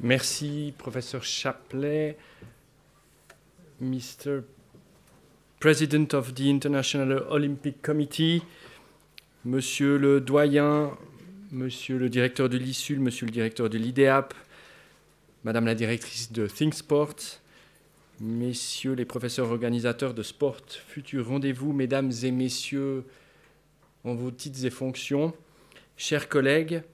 Merci, Professeur Chaplet. Mr. President of the International Olympic Committee, Monsieur le doyen, Monsieur le directeur de l'ISUL, Monsieur le directeur de l'IDEAP, Madame la directrice de ThinkSport, Messieurs les professeurs organisateurs de Sport Future Rendez-Vous, Mesdames et Messieurs en vos titres et fonctions, chers collègues,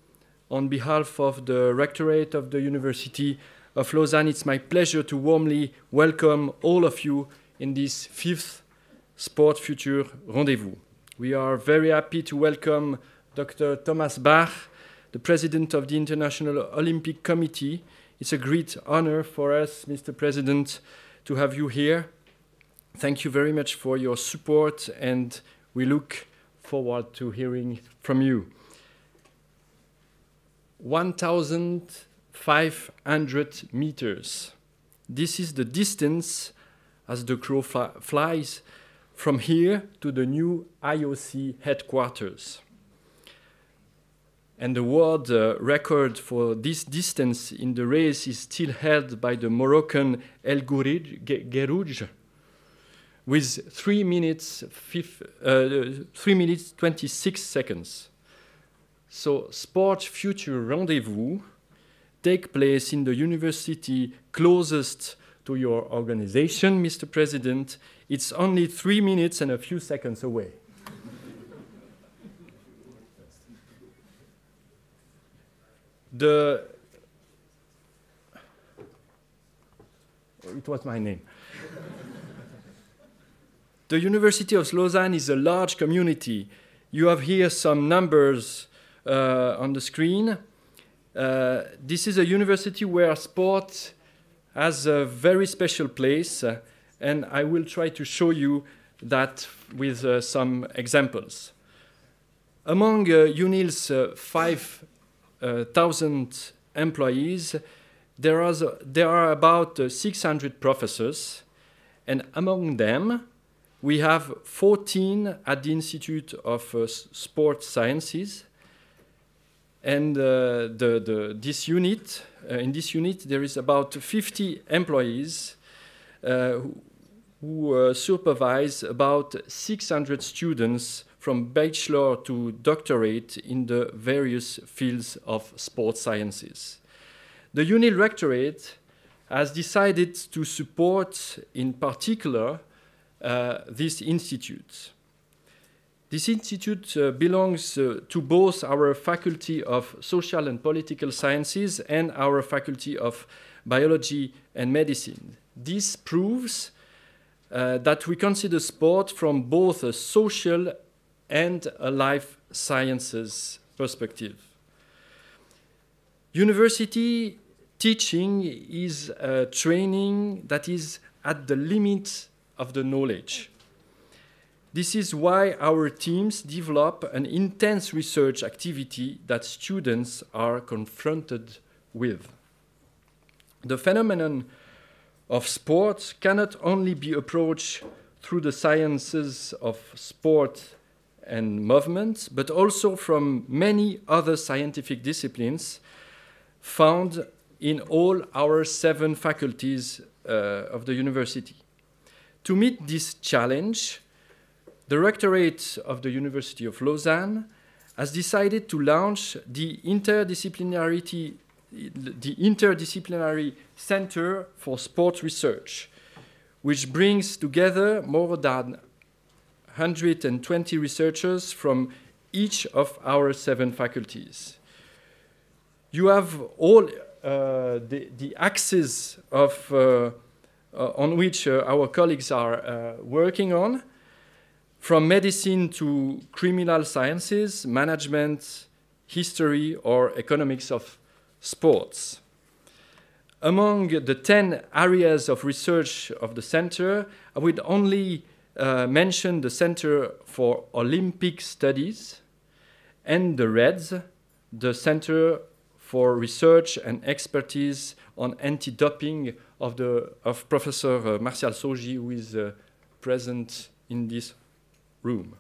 on behalf of the Rectorate of the University of Lausanne, it's my pleasure to warmly welcome all of you in this 5th Sport Future Rendezvous. We are very happy to welcome Dr. Thomas Bach, the President of the International Olympic Committee. It's a great honor for us, Mr. President, to have you here. Thank you very much for your support, and we look forward to hearing from you. 1,500 meters. This is the distance, as the crow flies, from here to the new IOC headquarters. And the world record for this distance in the race is still held by the Moroccan El Gerouj, with 3 minutes 26 seconds. So, Sport Future Rendezvous take place in the university closest to your organization, Mr. President. It's only 3 minutes and a few seconds away. It was my name. The University of Lausanne is a large community. You have here some numbers on the screen. This is a university where sport has a very special place, and I will try to show you that with some examples. Among UNIL's 5,000 employees, there are about 600 professors, and among them, we have 14 at the Institute of Sport Sciences. And in this unit, there is about 50 employees who supervise about 600 students from bachelor to doctorate in the various fields of sports sciences. The UNIL Rectorate has decided to support, in particular, this institute. This institute belongs to both our Faculty of Social and Political Sciences and our Faculty of Biology and Medicine. This proves that we consider sport from both a social and a life sciences perspective. University teaching is a training that is at the limit of the knowledge. This is why our teams develop an intense research activity that students are confronted with. The phenomenon of sport cannot only be approached through the sciences of sport and movement, but also from many other scientific disciplines found in all our 7 faculties of the university. To meet this challenge, the Rectorate of the University of Lausanne has decided to launch the Interdisciplinary Center for Sport Research, which brings together more than 120 researchers from each of our 7 faculties. You have all the axes of, on which our colleagues are working on, from medicine to criminal sciences, management, history, or economics of sports. Among the 10 areas of research of the center, I would only mention the Center for Olympic Studies and the REDS, the Center for Research and Expertise on Anti-Doping of Professor Martial Soji, who is present in this room.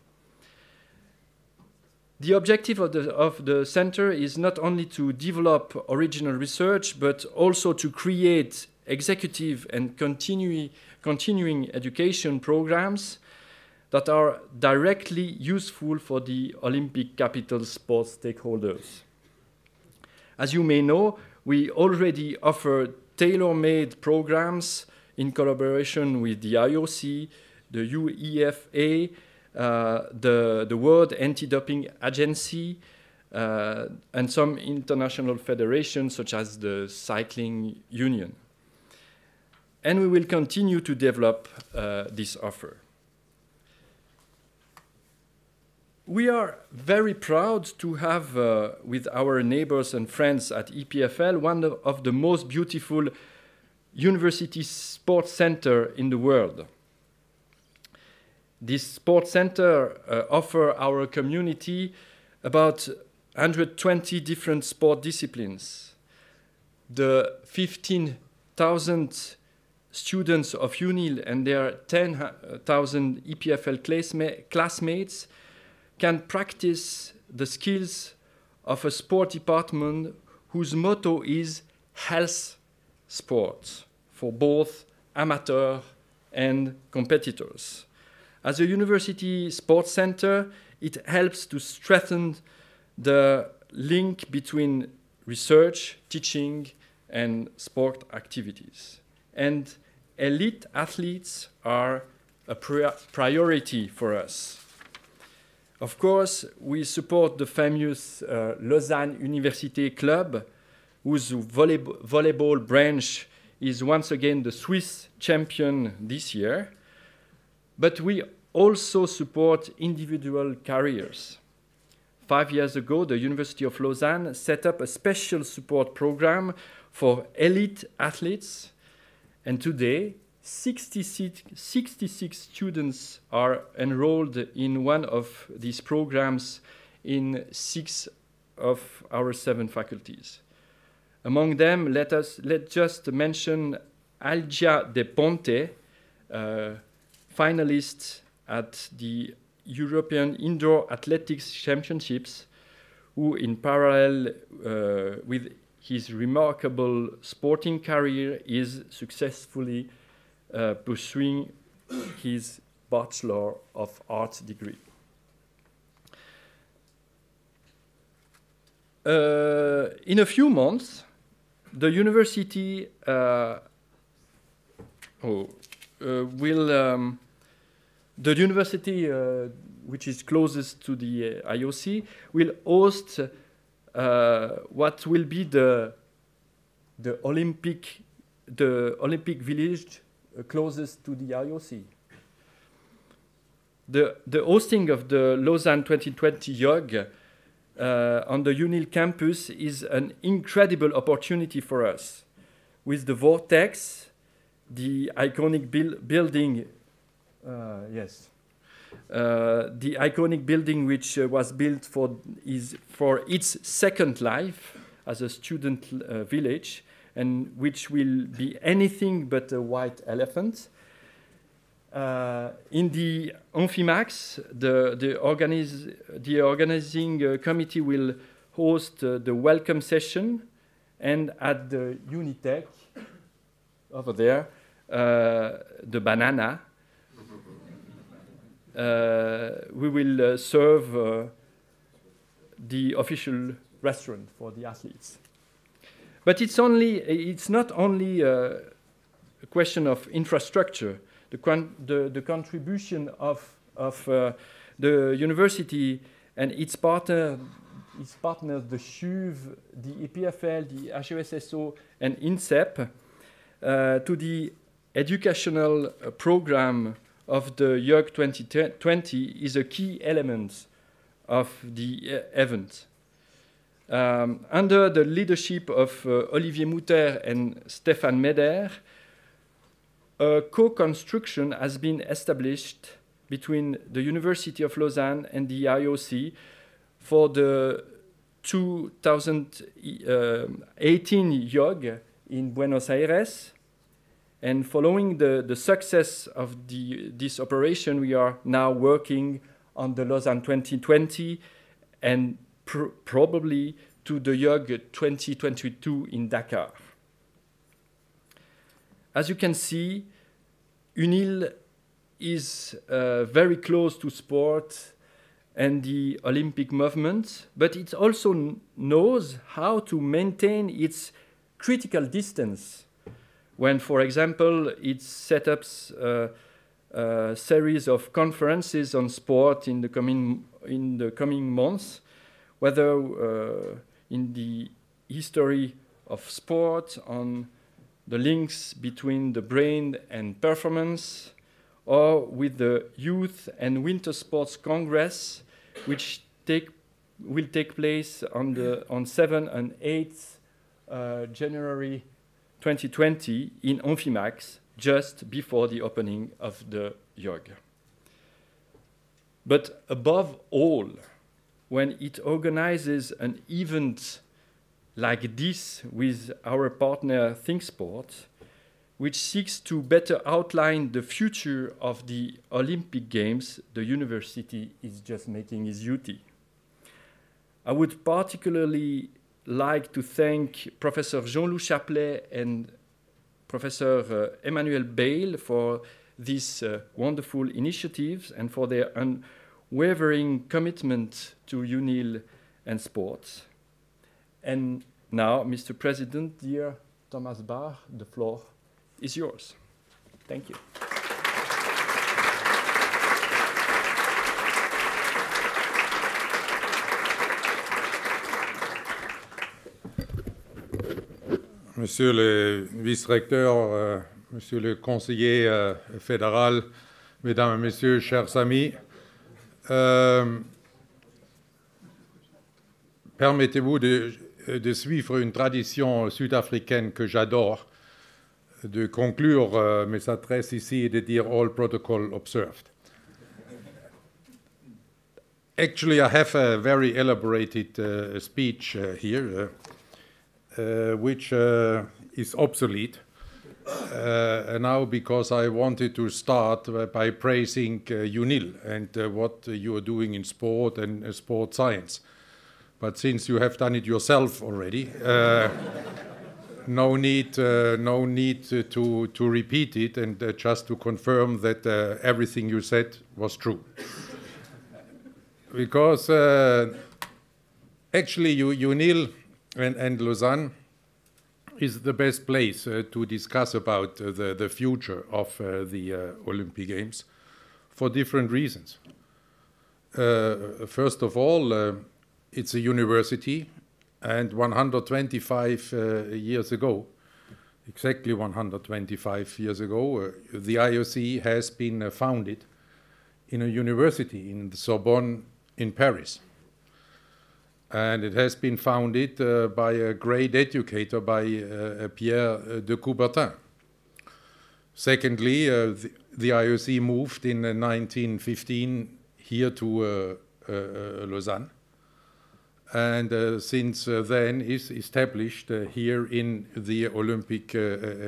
The objective of the center is not only to develop original research, but also to create executive and continuing education programs that are directly useful for the Olympic capital sports stakeholders. As you may know, we already offer tailor-made programs in collaboration with the IOC, the UEFA, the World Anti-Doping Agency, and some international federations such as the Cycling Union. And we will continue to develop this offer. We are very proud to have, with our neighbors and friends at EPFL, one of the most beautiful university sports centers in the world. This sports center offers our community about 120 different sport disciplines. The 15,000 students of UNIL and their 10,000 EPFL classmates can practice the skills of a sport department whose motto is health sports for both amateur and competitors. As a university sports center, it helps to strengthen the link between research, teaching, and sport activities. And elite athletes are a priority for us. Of course, we support the famous Lausanne Université club, whose volleyball branch is once again the Swiss champion this year. But we also support individual careers. 5 years ago, the University of Lausanne set up a special support program for elite athletes, and today 66 students are enrolled in one of these programs in 6 of our 7 faculties. Among them, let's just mention Algia De Ponte, finalist at the European Indoor Athletics Championships, who in parallel with his remarkable sporting career is successfully pursuing his Bachelor of Arts degree. In a few months, the university which is closest to the IOC, will host what will be the Olympic village closest to the IOC. The hosting of the Lausanne 2020 YOG on the UNIL campus is an incredible opportunity for us. With the Vortex, the iconic building, the iconic building which was built for its second life as a student village, and which will be anything but a white elephant. In the Amphimax, the organizing committee will host the welcome session, and at the Unitech, over there, the banana, we will serve the official restaurant for the athletes. But it's not only a question of infrastructure. The contribution of the university and its partners, the SUV, the EPFL, the HESSO, and INSEP, to the educational program of the YOG 2020 is a key element of the event. Under the leadership of Olivier Mouter and Stéphane Meder, a co-construction has been established between the University of Lausanne and the IOC for the 2018 YOG in Buenos Aires. And following the success of this operation, we are now working on the Lausanne 2020 and probably to the YOG 2022 in Dakar. As you can see, UNIL is very close to sport and the Olympic movement, but it also knows how to maintain its critical distance when, for example, it sets up a series of conferences on sport in the coming months, whether in the history of sport, on the links between the brain and performance, or with the Youth and Winter Sports Congress, which will take place on 7 and 8 January 2020 in Amphimax, just before the opening of the YOG. But above all, when it organizes an event like this with our partner ThinkSport, which seeks to better outline the future of the Olympic Games, the university is just making its duty. I would particularly like to thank Professor Jean-Loup Chaplet and Professor Emmanuel Bale for these wonderful initiatives and for their unwavering commitment to UNIL and sports. And now, Mr. President, dear Thomas Bach, the floor is yours. Thank you. Monsieur le vice-recteur, monsieur le conseiller fédéral, mesdames et messieurs, chers amis, permettez-vous de suivre une tradition sud-africaine que j'adore, de conclure mes adresses ici et de dire all protocol observed. Actually, I have a very elaborated speech here, which is obsolete now because I wanted to start by praising UNIL and what you are doing in sport and sport science. But since you have done it yourself already, no need to repeat it, and just to confirm that everything you said was true. Because actually UNIL and Lausanne is the best place to discuss about the future of the Olympic Games for different reasons. First of all, it's a university, and 125 years ago, exactly 125 years ago, the IOC has been founded in a university in the Sorbonne in Paris. And it has been founded by a great educator, by Pierre de Coubertin. Secondly, the IOC moved in 1915 here to Lausanne, and since then is established here in the Olympic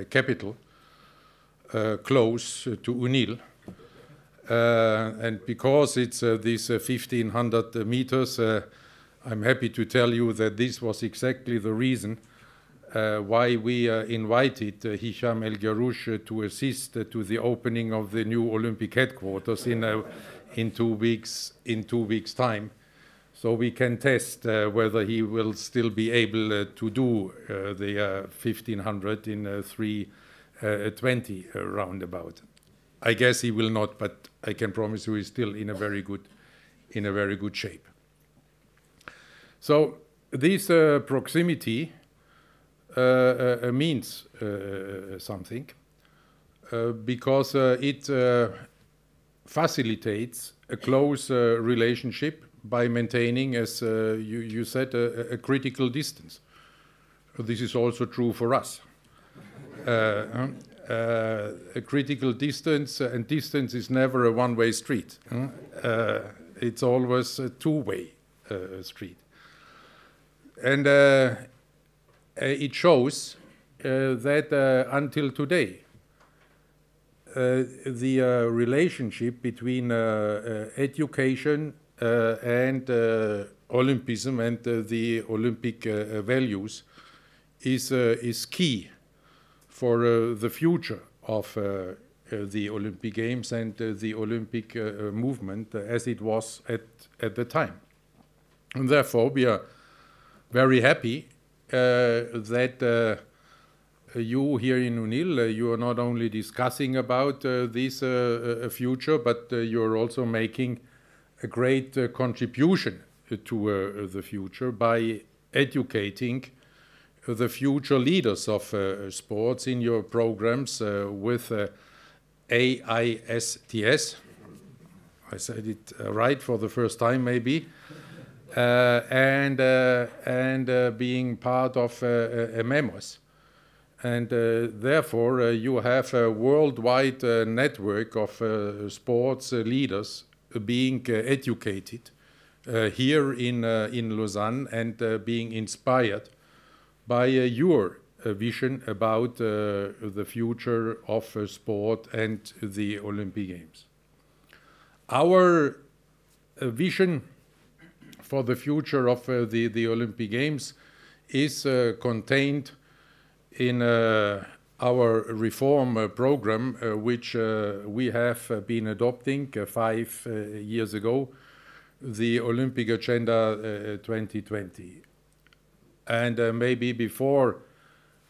capital, close to UNIL. And because it's these 1,500 meters, I'm happy to tell you that this was exactly the reason why we invited Hicham El Garouche to assist to the opening of the new Olympic headquarters in 2 weeks' time, so we can test whether he will still be able to do the 1,500 in 3:20 roundabout. I guess he will not, but I can promise you he's still in a very good shape. So this proximity means something because it facilitates a close relationship by maintaining, as you said, a critical distance. This is also true for us. A critical distance, and distance is never a one-way street. It's always a two-way street. And it shows that until today, the relationship between education and Olympism and the Olympic values is key for the future of the Olympic Games and the Olympic movement as it was at the time. And therefore, we are very happy that you here in UNIL, you are not only discussing about this future, but you are also making a great contribution to the future by educating the future leaders of sports in your programs with AISTS. I said it right for the first time, maybe. And being part of MEMOS. And therefore, you have a worldwide network of sports leaders being educated here in Lausanne and being inspired by your vision about the future of sport and the Olympic Games. Our vision for the future of the Olympic Games is contained in our reform program, which we have been adopting 5 years ago, the Olympic Agenda 2020. And maybe before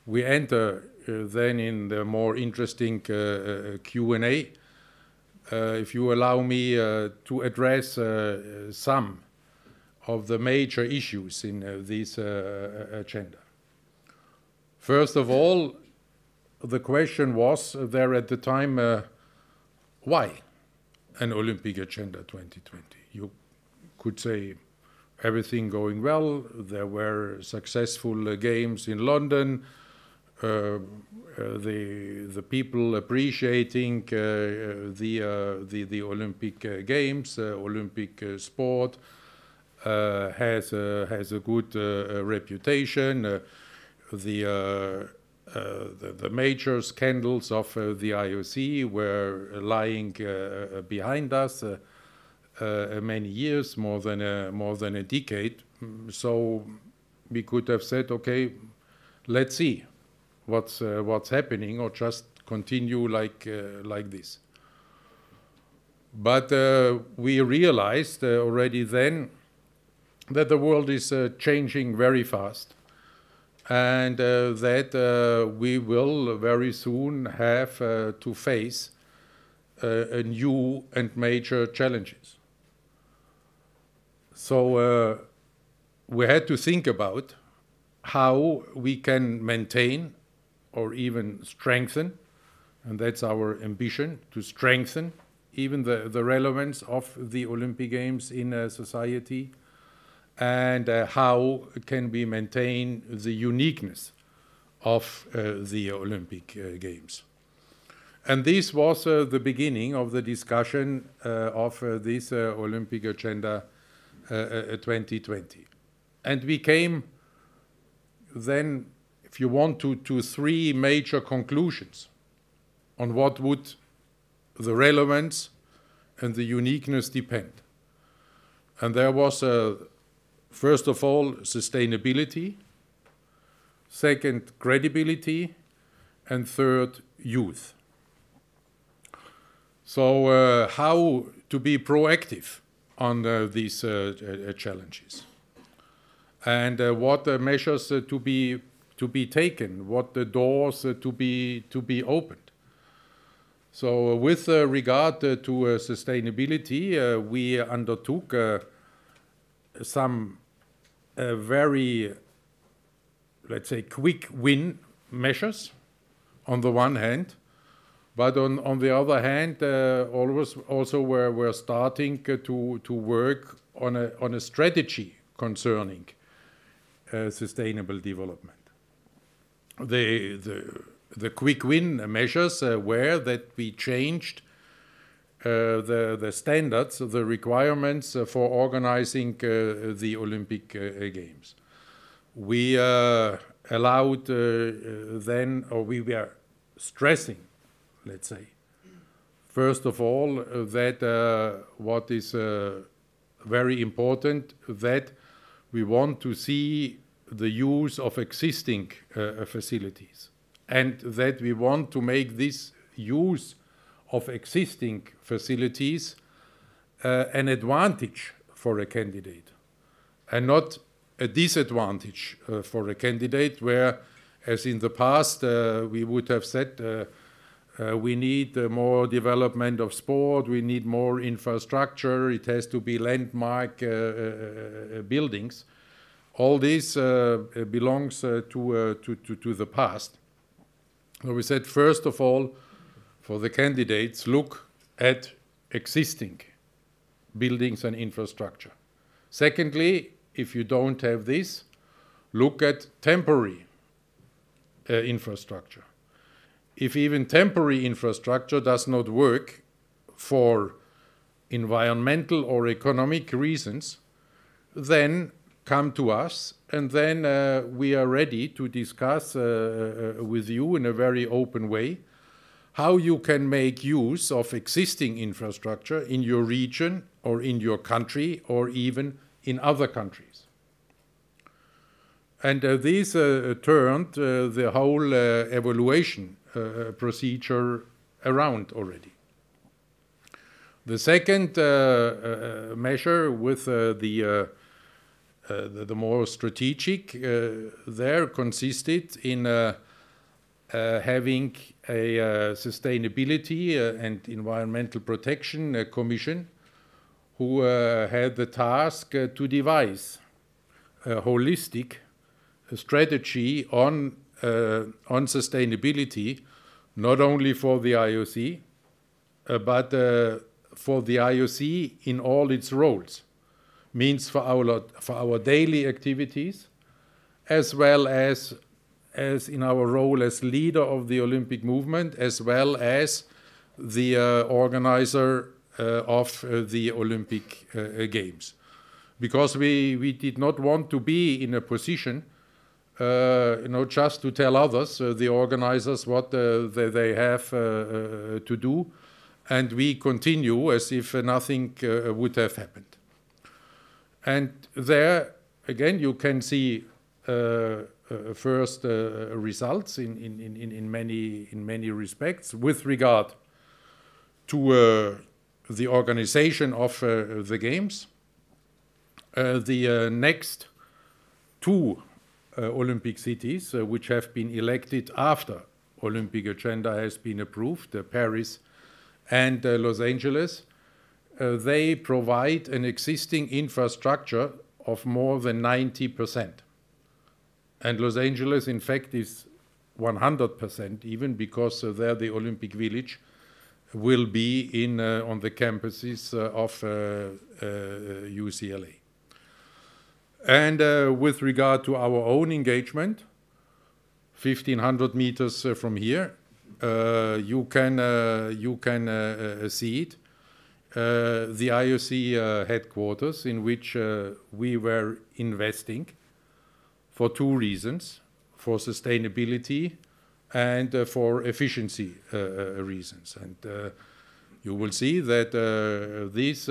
we enter then in the more interesting Q&A, if you allow me to address some of the major issues in this agenda. First of all, the question was there at the time, why an Olympic Agenda 2020? You could say everything going well, there were successful games in London, the people appreciating the Olympic Games, Olympic sport, has a good reputation. The major scandals of the IOC were lying behind us many years, more than a decade. So we could have said, okay, let's see what's happening, or just continue like this. But we realized already then that the world is changing very fast, and that we will very soon have to face new and major challenges. So we had to think about how we can maintain or even strengthen, and that's our ambition, to strengthen even the relevance of the Olympic Games in society, and how can we maintain the uniqueness of the Olympic Games. And this was the beginning of the discussion of this Olympic Agenda 2020. And we came then, if you want, to 3 major conclusions on what would the relevance and the uniqueness depend. And there was, first of all, sustainability, second, credibility, and third, youth. So how to be proactive on these challenges, and what measures to be taken, what the doors to be opened. So with regard to sustainability, we undertook some very, let's say, quick win measures on the one hand, but on the other hand, also we're starting to work on a strategy concerning sustainable development. The quick win measures were that we changed the standards, the requirements for organizing the Olympic Games. We allowed then, or we were stressing, let's say, first of all, that what is very important that we want to see the use of existing facilities, and that we want to make this use of existing facilities an advantage for a candidate and not a disadvantage for a candidate where, as in the past, we would have said we need more development of sport, we need more infrastructure, it has to be landmark buildings. All this belongs to the past. So we said, first of all, for the candidates, look at existing buildings and infrastructure. Secondly, if you don't have this, look at temporary infrastructure. If even temporary infrastructure does not work for environmental or economic reasons, then come to us, and then we are ready to discuss with you in a very open way how you can make use of existing infrastructure in your region or in your country or even in other countries. And this turned the whole evaluation procedure around already. The second measure with the more strategic there consisted in having a sustainability and environmental protection commission who had the task to devise a holistic strategy on sustainability, not only for the IOC, but for the IOC in all its roles. Means for our daily activities, as well as in our role as leader of the Olympic movement, as well as the organizer of the Olympic Games. Because we did not want to be in a position just to tell others, the organizers, what they have to do, and we continue as if nothing would have happened. And there, again, you can see first results in many respects with regard to the organization of the games. The next two Olympic cities, which have been elected after Olympic agenda has been approved, Paris and Los Angeles, they provide an existing infrastructure of more than 90%. And Los Angeles, in fact, is 100% even, because there the Olympic Village will be on the campuses of UCLA. And with regard to our own engagement, 1,500 meters from here, you can see it. The IOC headquarters, in which we were investing for two reasons: for sustainability and for efficiency reasons. And you will see that this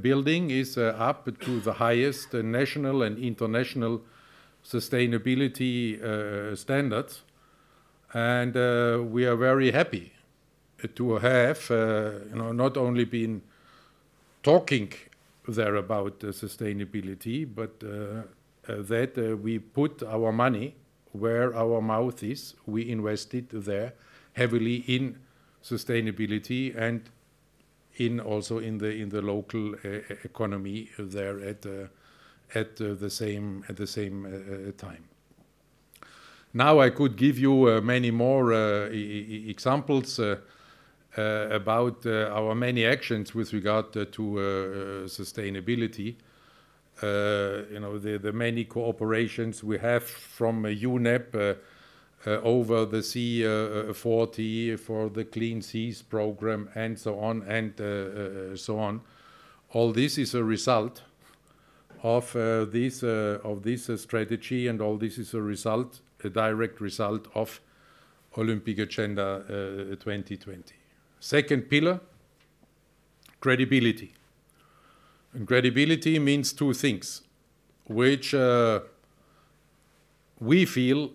building is up to the highest national and international sustainability standards, and we are very happy to have not only been talking there about sustainability, but that we put our money where our mouth is. We invested there heavily in sustainability and also in the local economy there at the same time. Now I could give you many more examples about our many actions with regard to sustainability. The many cooperations we have from UNEP over the C40 for the Clean Seas program, and so on and so on. All this is a result of this strategy, and all this is a direct result of Olympic Agenda 2020. Second pillar, credibility. And credibility means two things, which we feel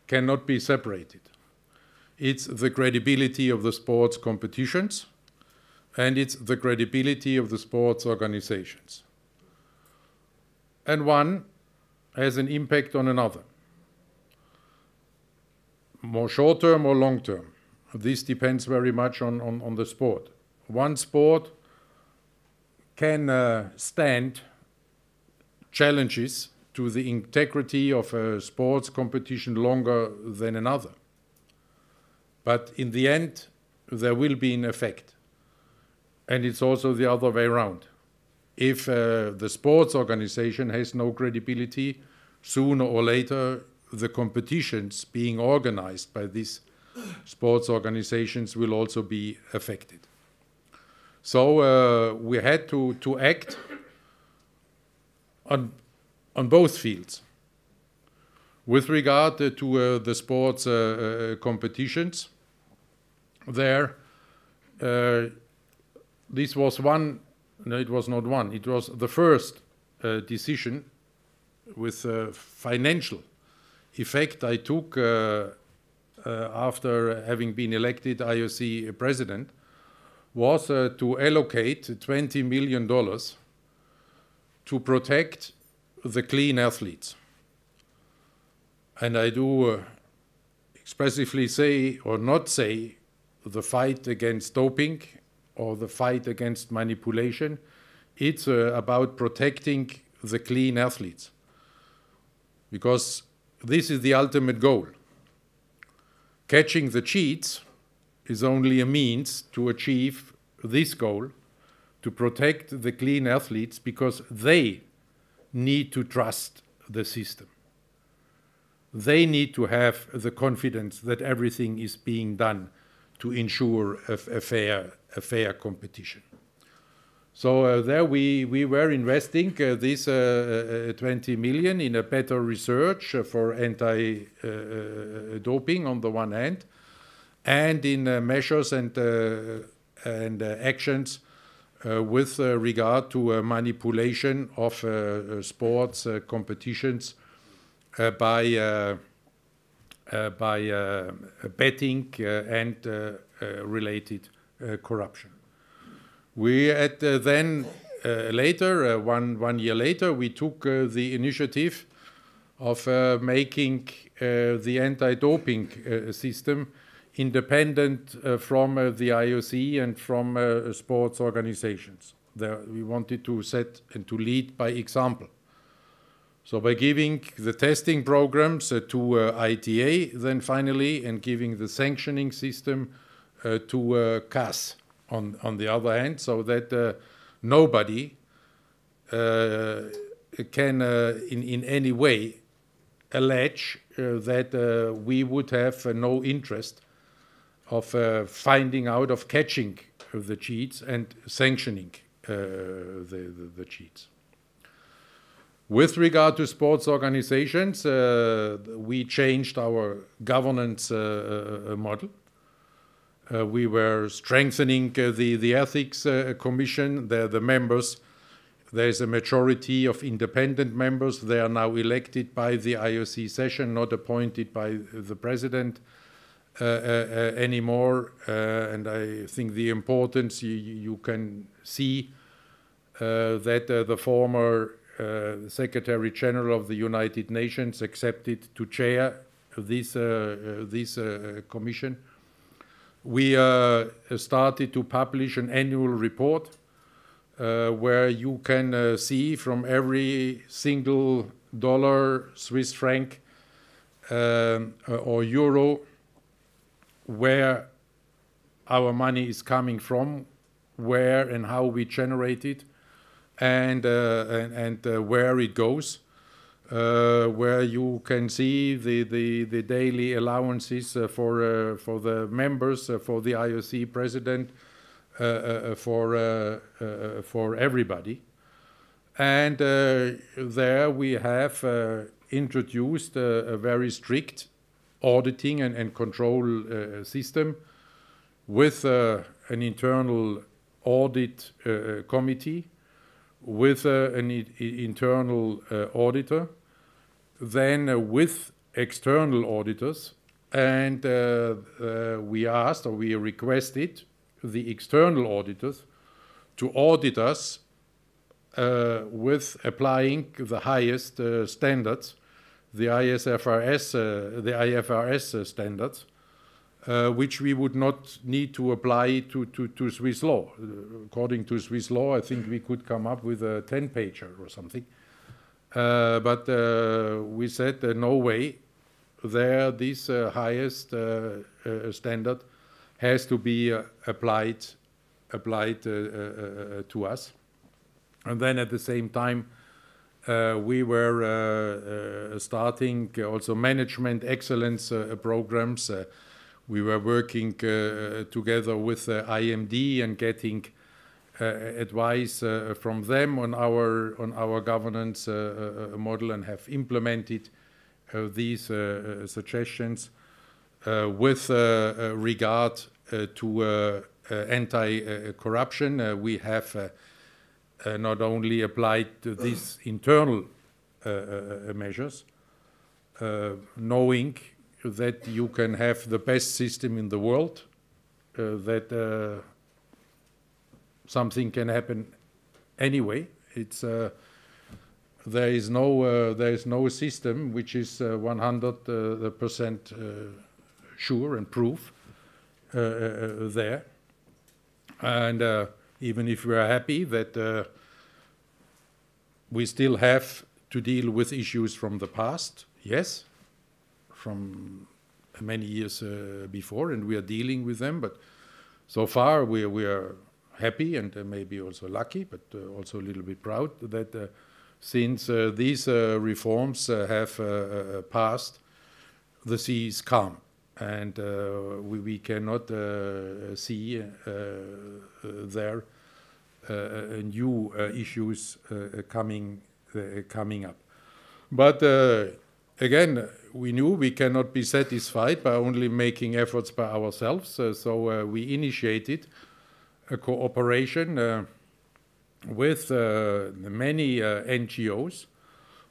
cannot be separated. It's the credibility of the sports competitions, and it's the credibility of the sports organizations. And one has an impact on another. More short-term or long-term. This depends very much on the sport. One sport can stand challenges to the integrity of a sports competition longer than another. But in the end, there will be an effect. And it's also the other way around. If the sports organization has no credibility, sooner or later, the competitions being organized by these sports organizations will also be affected. So we had to act on both fields. With regard to the sports competitions, there, this was one, no, it was not one, it was the first decision with financial effect I took after having been elected IOC president, was to allocate $20 million to protect the clean athletes. And I do expressively say, or not say, the fight against doping or the fight against manipulation. It's about protecting the clean athletes. Because this is the ultimate goal. Catching the cheats is only a means to achieve this goal, to protect the clean athletes, because they need to trust the system. They need to have the confidence that everything is being done to ensure a fair competition. So there we were investing this 20 million in a better research for anti-doping on the one hand, and in measures and actions with regard to manipulation of sports competitions by betting and related corruption. We had then later, one year later, we took the initiative of making the anti-doping system independent from the IOC and from sports organizations. There, we wanted to set and to lead by example. So by giving the testing programs to ITA, then finally, and giving the sanctioning system to CAS on the other hand, so that nobody can in any way allege that we would have no interest of finding out, of catching the cheats and sanctioning the cheats. With regard to sports organizations, we changed our governance model. We were strengthening the ethics commission. The members, there's a majority of independent members. They are now elected by the IOC session, not appointed by the president anymore. And I think the importance, you can see that the former Secretary General of the United Nations accepted to chair this commission. We started to publish an annual report where you can see from every single dollar, Swiss franc, or euro, where our money is coming from, where and how we generate it, and where it goes, where you can see the daily allowances for the members, for the IOC president, for everybody. And there we have introduced a very strict auditing and control system with an internal audit committee with an internal auditor, then with external auditors, and we asked, or we requested, the external auditors to audit us with applying the highest standards, the IFRS standards, which we would not need to apply to Swiss law. According to Swiss law, I think we could come up with a 10-pager or something. But we said no way. There, this highest standard has to be applied to us. And then at the same time, we were starting also management excellence programs. We were working together with IMD and getting advice from them on our governance model, and have implemented these suggestions with regard to anti-corruption. We have not only applied these internal measures, knowing that you can have the best system in the world, that something can happen anyway. It's there is no system which is 100% sure and proof there. And even if we are happy that we still have to deal with issues from the past, yes, from many years before, and we are dealing with them, but so far we are happy and maybe also lucky, but also a little bit proud that since these reforms have passed, the sea is calm, and we cannot see there new issues coming up. But again, we knew we cannot be satisfied by only making efforts by ourselves, so we initiated a cooperation with many NGOs,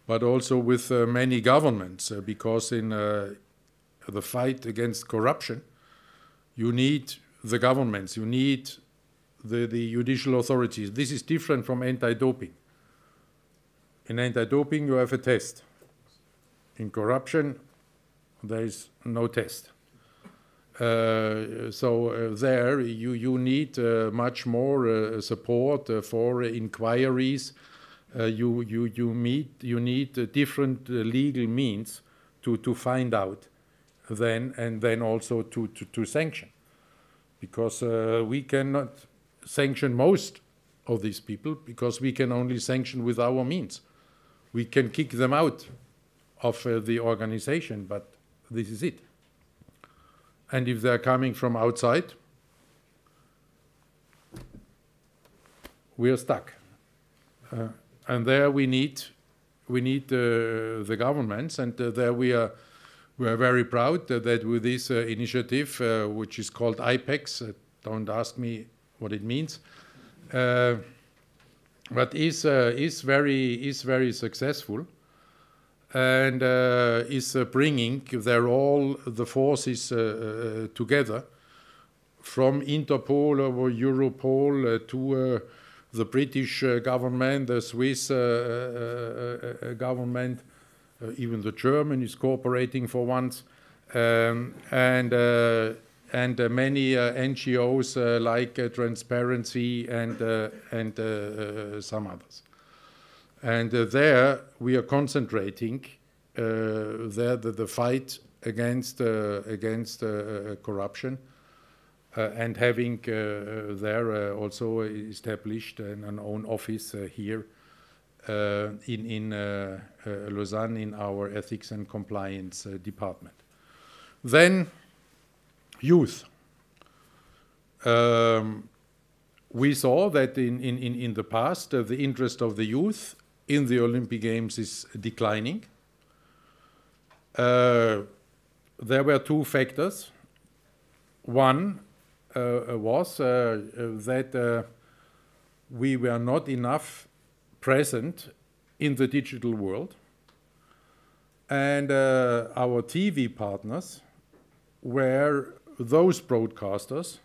but also with many governments, because in the fight against corruption, you need the governments, you need the judicial authorities. This is different from anti-doping. In anti-doping, you have a test. In corruption, there is no test. So there you need much more support for inquiries. You need different legal means to find out then, and then also to sanction, because we cannot sanction most of these people, because we can only sanction with our means. We can kick them out of the organization, but this is it. And if they're coming from outside, we are stuck. And there we need the governments, and there we are very proud that with this initiative, which is called IPEX, don't ask me what it means, but is very successful, and is bringing all the forces together, from Interpol over Europol to the British government, the Swiss government, even the German is cooperating for once, and many NGOs like Transparency and some others. And there we are concentrating there the fight against corruption, and having there also established an own office here in Lausanne in our ethics and compliance department. Then youth. We saw that in the past the interest of the youth in the Olympic Games is declining. There were two factors. One was that we were not enough present in the digital world. And our TV partners were those broadcasters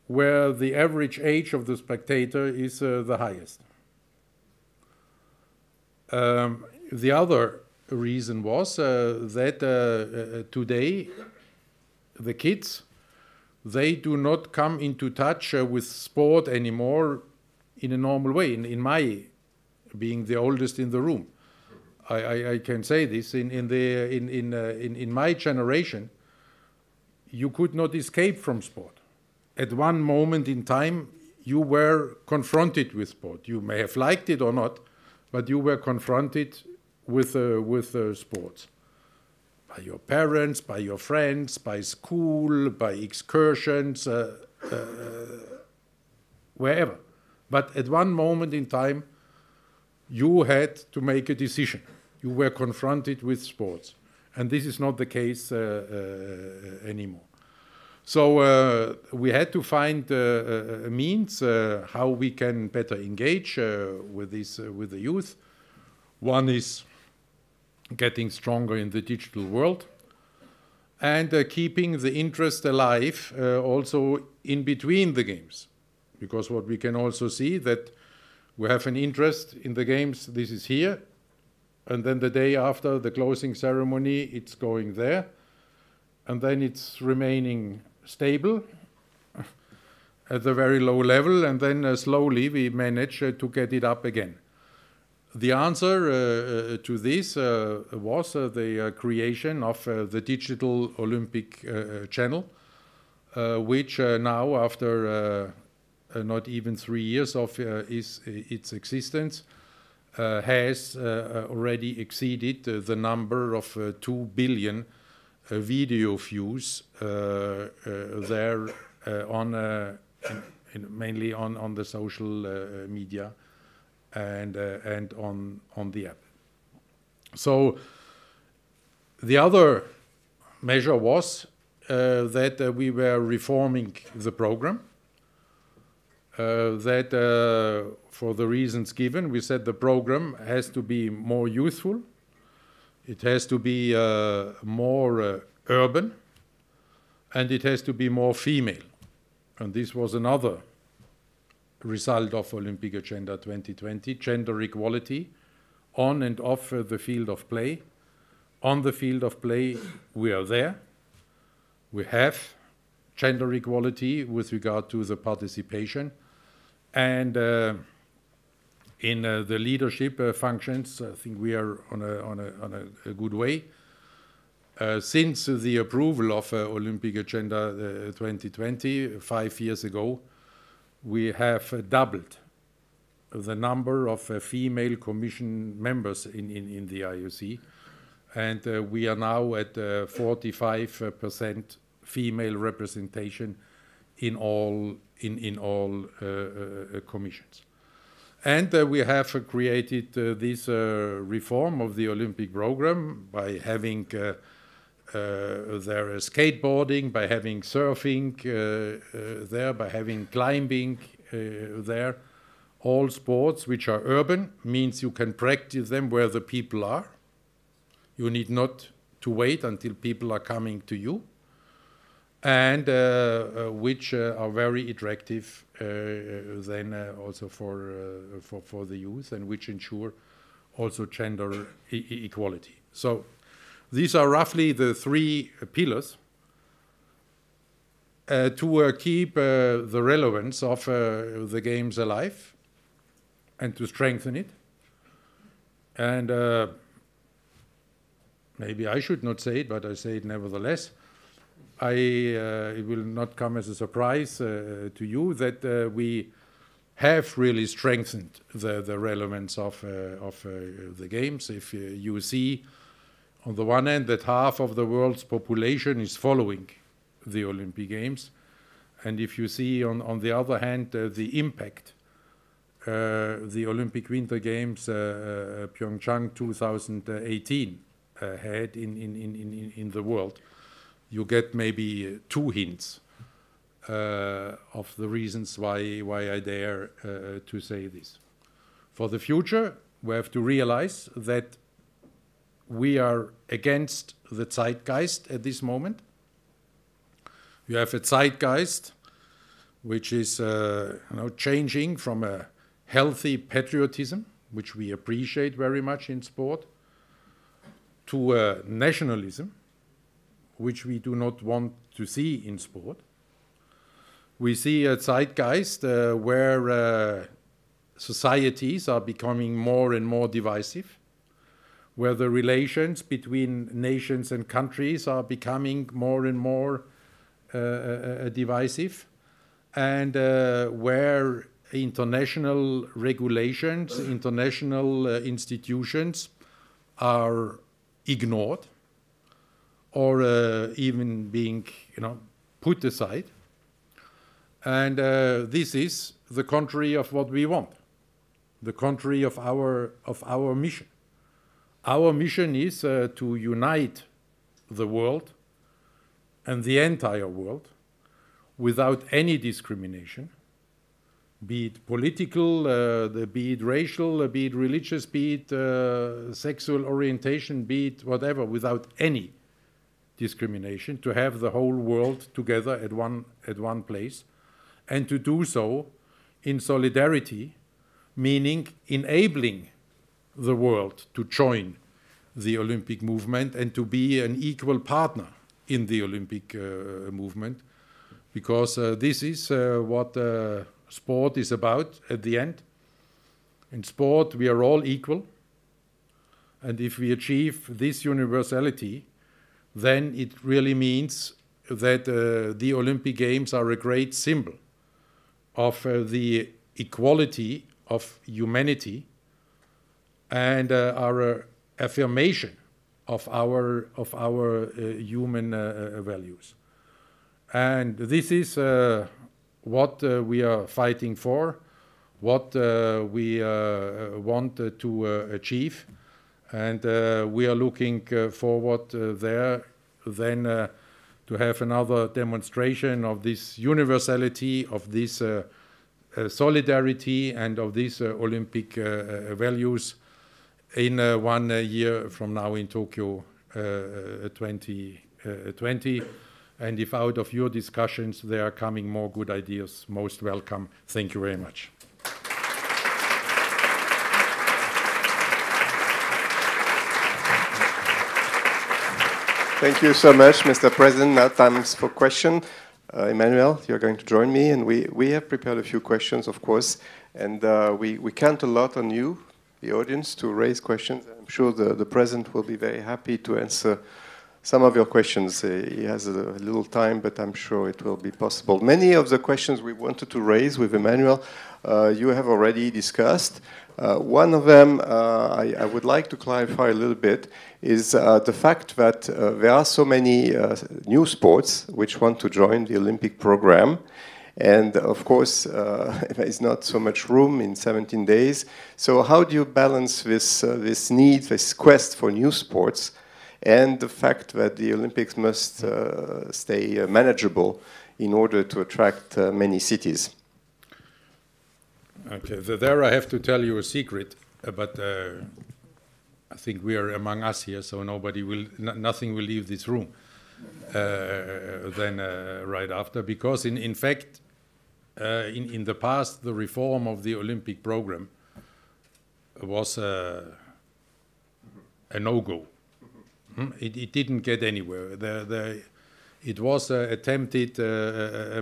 where the average age of the spectator is the highest. The other reason was that today the kids, they do not come into touch with sport anymore in a normal way. In my being the oldest in the room, I can say this. In my generation, you could not escape from sport. At one moment in time, you were confronted with sport. You may have liked it or not, but you were confronted with sports. By your parents, by your friends, by school, by excursions, wherever. But at one moment in time, you had to make a decision. You were confronted with sports. And this is not the case anymore. So we had to find a means how we can better engage with the youth. One is getting stronger in the digital world and keeping the interest alive also in between the games. Because what we can also see that we have an interest in the games, this is here, and then the day after the closing ceremony, it's going there, and then it's remaining stable at a very low level, and then slowly we manage to get it up again. The answer to this was the creation of the digital Olympic channel, which now, after not even 3 years of its existence, has already exceeded the number of 2 billion video views there mainly on the social media and on the app. So the other measure was that we were reforming the program. That for the reasons given, we said the program has to be more youthful, it has to be more urban, and it has to be more female. And this was another result of Olympic Agenda 2020, gender equality on and off the field of play. On the field of play, we are there. We have gender equality with regard to the participation. And in the leadership functions, I think we are on a good way. Since the approval of Olympic Agenda 2020, 5 years ago, we have doubled the number of female commission members in the IOC. And we are now at 45% female representation in all commissions. And we have created this reform of the Olympic program by having their skateboarding, by having surfing there, by having climbing there. All sports which are urban means you can practice them where the people are. You need not to wait until people are coming to you. And which are very attractive then also for the youth, and which ensure also gender equality. So these are roughly the 3 pillars to keep the relevance of the games alive and to strengthen it. And maybe I should not say it, but I say it nevertheless. It will not come as a surprise to you that we have really strengthened the relevance of the games. If you see, on the one hand, that half of the world's population is following the Olympic Games, and if you see, on the other hand, the impact the Olympic Winter Games Pyeongchang 2018 had in the world, you get maybe 2 hints of the reasons why I dare to say this. For the future, we have to realize that we are against the zeitgeist at this moment. You have a zeitgeist which is changing from a healthy patriotism, which we appreciate very much in sport, to a nationalism, which we do not want to see in sport. We see a zeitgeist where societies are becoming more and more divisive, where the relations between nations and countries are becoming more and more divisive, and where international regulations, international institutions are ignored or even being put aside. And this is the contrary of what we want, the contrary of our mission. Our mission is to unite the world and the entire world without any discrimination, be it political, be it racial, be it religious, be it sexual orientation, be it whatever, without any discrimination, to have the whole world together at one place, and to do so in solidarity, meaning enabling the world to join the Olympic movement and to be an equal partner in the Olympic movement, because this is what sport is about at the end. In sport, we are all equal, and if we achieve this universality, then it really means that the Olympic Games are a great symbol of the equality of humanity and are an affirmation of our human values. And this is what we are fighting for, what we want to achieve, and we are looking forward there then to have another demonstration of this universality, of this solidarity, and of these Olympic values in 1 year from now in Tokyo 2020. And if out of your discussions there are coming more good ideas, most welcome. Thank you very much. Thank you so much, Mr. President. Now time for question. Emmanuel, you're going to join me, and we have prepared a few questions, of course, and we count a lot on you, the audience, to raise questions. I'm sure the President will be very happy to answer some of your questions. He has a little time, but I'm sure it will be possible. Many of the questions we wanted to raise with Emmanuel, you have already discussed. One of them I would like to clarify a little bit is the fact that there are so many new sports which want to join the Olympic program. And of course, there is not so much room in 17 days. So how do you balance this need, this quest for new sports, and the fact that the Olympics must stay manageable in order to attract many cities? Okay, there I have to tell you a secret, but I think we are among us here, so nothing will leave this room then right after, because in fact, in the past, the reform of the Olympic program was a no-go. It didn't get anywhere. It was attempted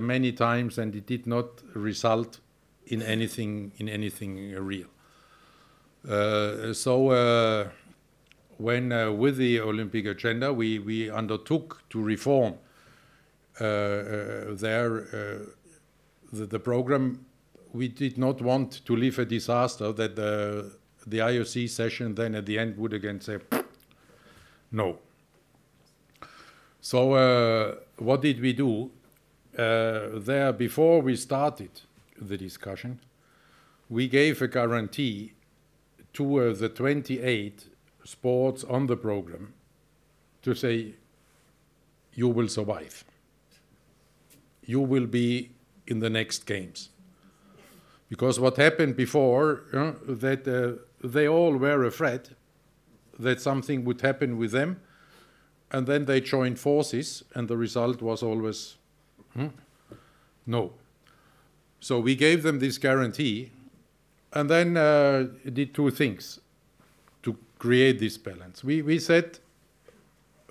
many times, and it did not result in anything real. So when with the Olympic agenda we undertook to reform the program, we did not want to leave a disaster that the IOC session then at the end would again say no. So what did we do there before we started the discussion? We gave a guarantee to the 28 sports on the program to say, you will survive. you will be in the next games. Because what happened before, that they all were afraid that something would happen with them, and then they joined forces, and the result was always no. So we gave them this guarantee, and then did two things to create this balance. We said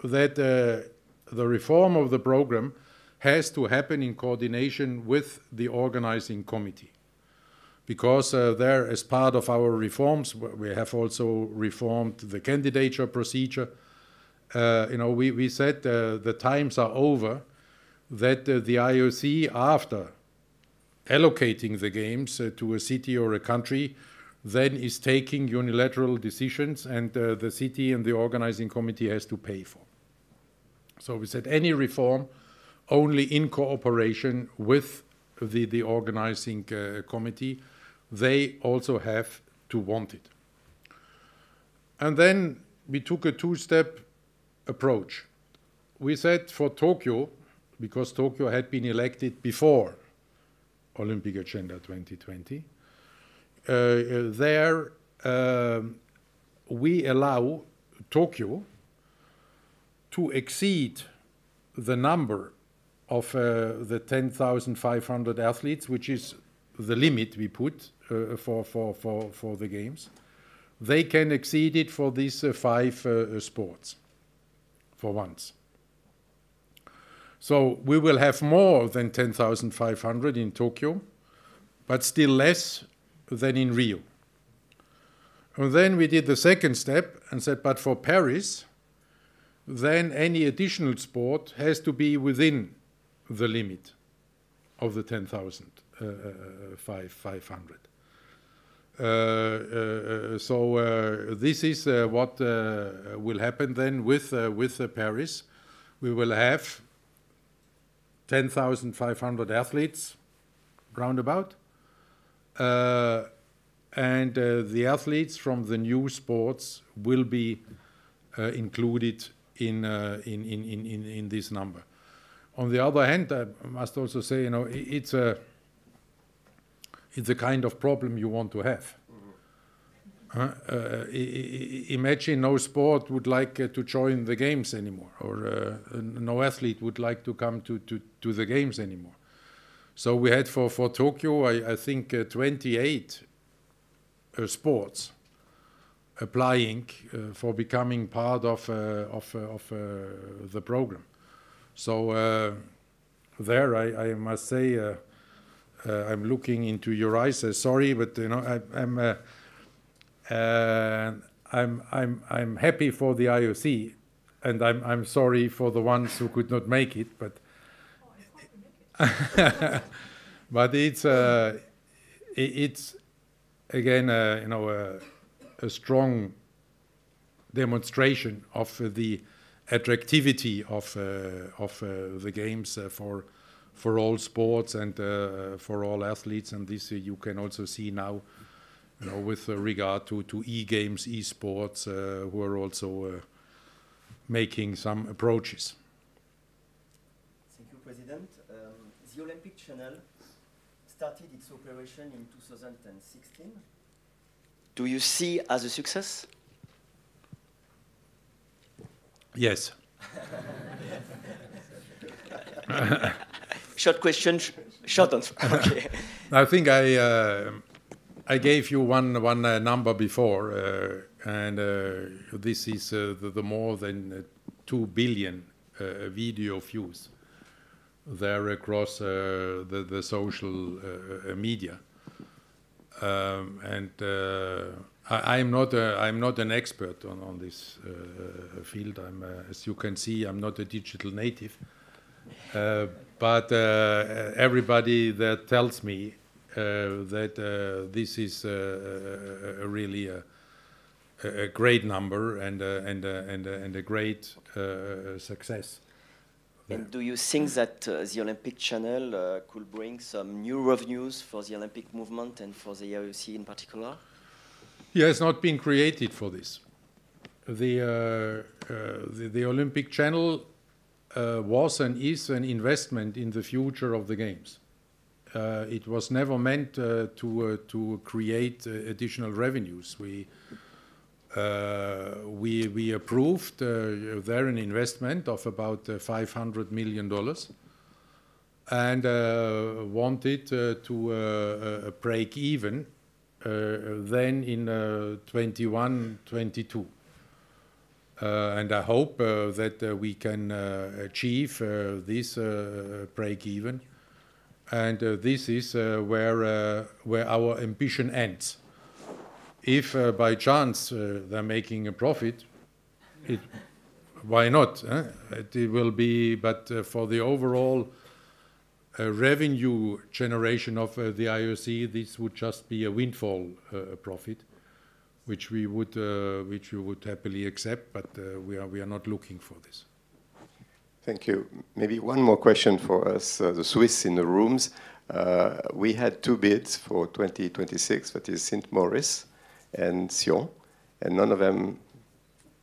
that the reform of the program has to happen in coordination with the organizing committee. Because there, as part of our reforms, we have also reformed the candidature procedure. We said the times are over that the IOC, after allocating the games to a city or a country, then is taking unilateral decisions, and the city and the organizing committee has to pay for. So we said any reform only in cooperation with the organizing committee. They also have to want it. And then we took a two-step approach. We said for Tokyo, because Tokyo had been elected before Olympic Agenda 2020, there we allow Tokyo to exceed the number of the 10,500 athletes, which is the limit we put for the games. They can exceed it for these 5 sports for once. So we will have more than 10,500 in Tokyo, but still less than in Rio. And then we did the second step and said, but for Paris, then any additional sport has to be within the limit of the 10,500. So this is what will happen then with Paris. We will have 10,500 athletes, roundabout, and the athletes from the new sports will be included in this number. On the other hand, I must also say, it's a kind of problem you want to have. Imagine no sport would like to join the games anymore, or no athlete would like to come to the games anymore. So we had for Tokyo, I think 28 sports applying for becoming part of the program. So there, I must say, I'm looking into your eyes. Sorry, but I'm happy for the IOC, and I'm sorry for the ones who could not make it. But but it's again a strong demonstration of the attractivity of the games for all sports and for all athletes, and this you can also see now, with regard to e-games, e-sports, who are also making some approaches. Thank you, President. The Olympic Channel started its operation in 2016. Do you see as a success? Yes. Short question, short answer. Okay. I think I gave you one number before, and this is the more than 2 billion video views there across the social media, and I'm not an expert on this field. As you can see, I'm not a digital native. But everybody that tells me that this is really a great number and a great success. And do you think that the Olympic Channel could bring some new revenues for the Olympic movement and for the IOC in particular? It has not been created for this. The Olympic Channel was and is an investment in the future of the games. It was never meant to create additional revenues. We approved there an investment of about $500 million and wanted to break even then in 21-22. And I hope that we can achieve this break even. And this is where our ambition ends. If by chance they're making a profit, why not? It will be, but for the overall revenue generation of the IOC, this would just be a windfall profit, which we would happily accept, but we are not looking for this. Thank you. Maybe one more question for us, the Swiss in the rooms. We had two bids for 2026, that is St. Maurice and Sion, and none of them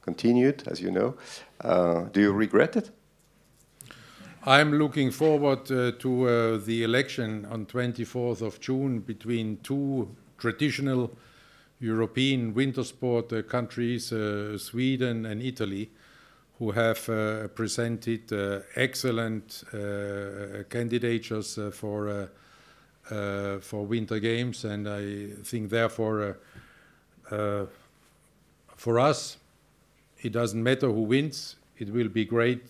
continued, as you know. Do you regret it? I'm looking forward to the election on 24th of June between two traditional European winter sport countries, Sweden and Italy, who have presented excellent candidatures for winter games, and I think therefore for us it doesn't matter who wins. It will be great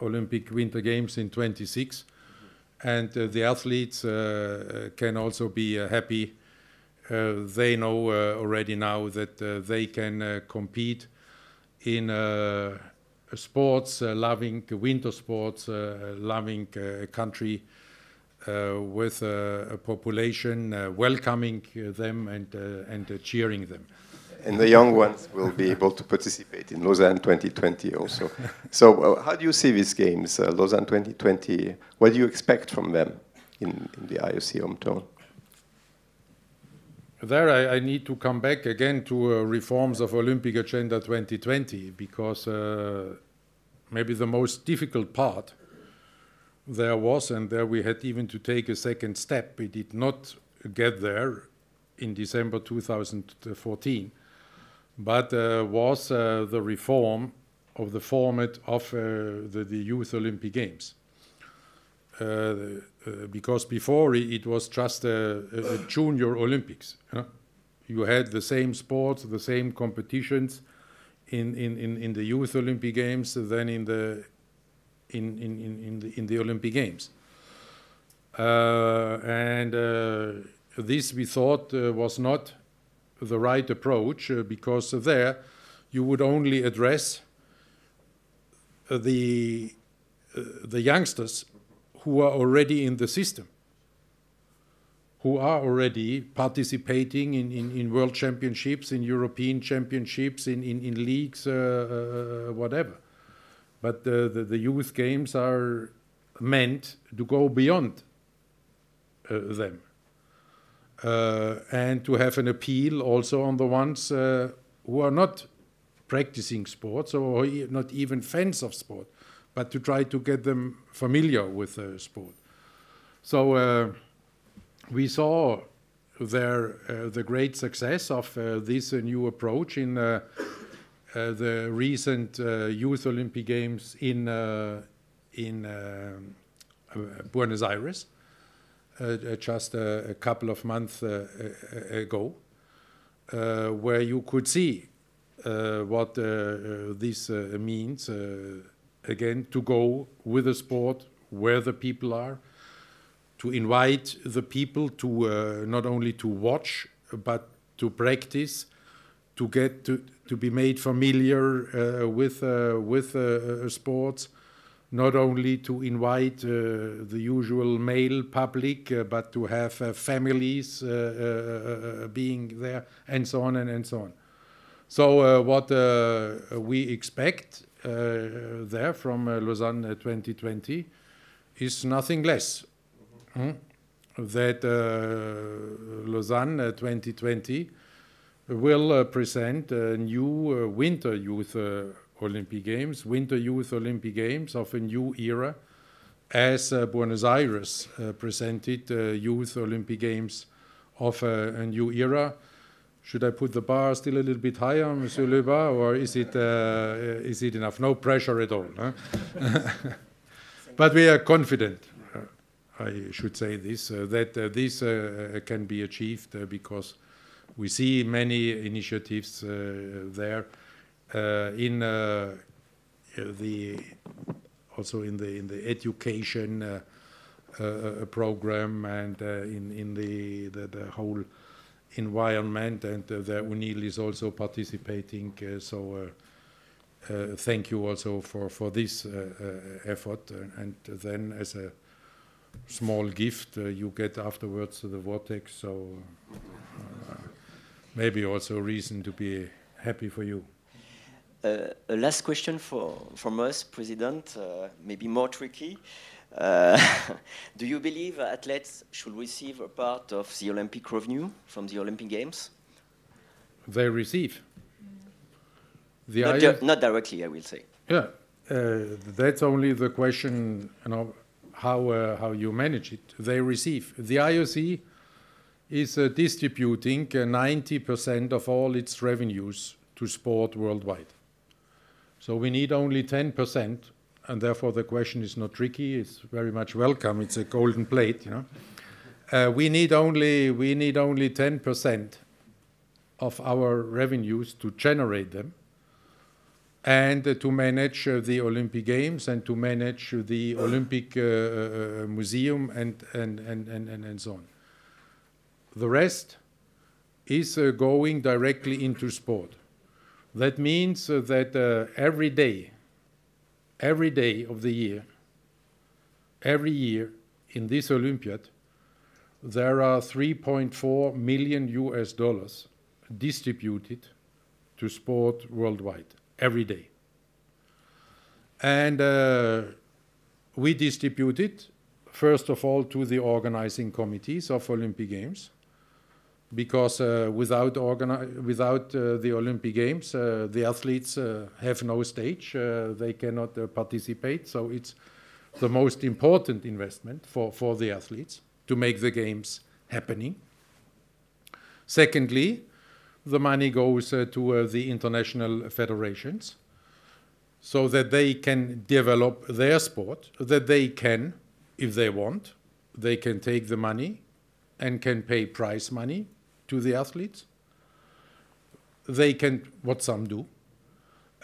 Olympic Winter Games in 26, and the athletes can also be happy. They know already now that they can compete in sports, loving winter sports, loving a country with a population welcoming them and cheering them. And the young ones will be able to participate in Lausanne 2020 also. So how do you see these games, Lausanne 2020? What do you expect from them in the IOC hometown? There I need to come back again to reforms of Olympic Agenda 2020, because maybe the most difficult part there was, and there we had even to take a second step. We did not get there in December 2014, but was the reform of the format of the Youth Olympic Games. Because before it was just a junior Olympics. You had the same sports, the same competitions in the Youth Olympic Games than in the Olympic Games. This we thought was not the right approach, because there you would only address the youngsters who are already in the system, who are already participating in world championships, in European championships, in leagues, whatever. But the youth games are meant to go beyond them. And to have an appeal also on the ones who are not practicing sports or not even fans of sport, but to try to get them familiar with sport. So we saw there the great success of this new approach in the recent Youth Olympic Games in Buenos Aires. Just a couple of months ago, where you could see what this means, again, to go with the sport where the people are, to invite the people to not only to watch, but to practice, to get to be made familiar with sports, not only to invite the usual male public, but to have families being there, and so on and so on. So what we expect there from Lausanne 2020 is nothing less. That Lausanne 2020 will present a new Winter Youth Olympic Games, Winter Youth Olympic Games of a new era, as Buenos Aires presented Youth Olympic Games of a new era. Should I put the bar still a little bit higher, Monsieur Lebas, or is it enough? No pressure at all. Huh? But we are confident, I should say this, that this can be achieved because we see many initiatives there also in the education program and in the whole environment, and the UNIL is also participating. So thank you also for this effort. And then as a small gift, you get afterwards the Vortex. So maybe also a reason to be happy for you. A last question from us, President, maybe more tricky. Do you believe athletes should receive a part of the Olympic revenue from the Olympic Games? They receive. Not directly, I will say. Yeah, that's only the question, how you manage it. They receive. The IOC is distributing 90% of all its revenues to sport worldwide. So we need only 10%, and therefore the question is not tricky. It's very much welcome. It's a golden plate, we need only 10% of our revenues to generate them, and to manage the Olympic Games and to manage the Olympic Museum and so on. The rest is going directly into sport. That means that every day of the year, every year in this Olympiad, there are $3.4 million distributed to sport worldwide, every day. And we distribute it, first of all, to the organizing committees of Olympic Games, because without the Olympic Games, the athletes have no stage, they cannot participate, so it's the most important investment for the athletes to make the games happening. Secondly, the money goes to the international federations so that they can develop their sport, that they can, if they want, they can take the money and can pay prize money to the athletes. They can, what some do.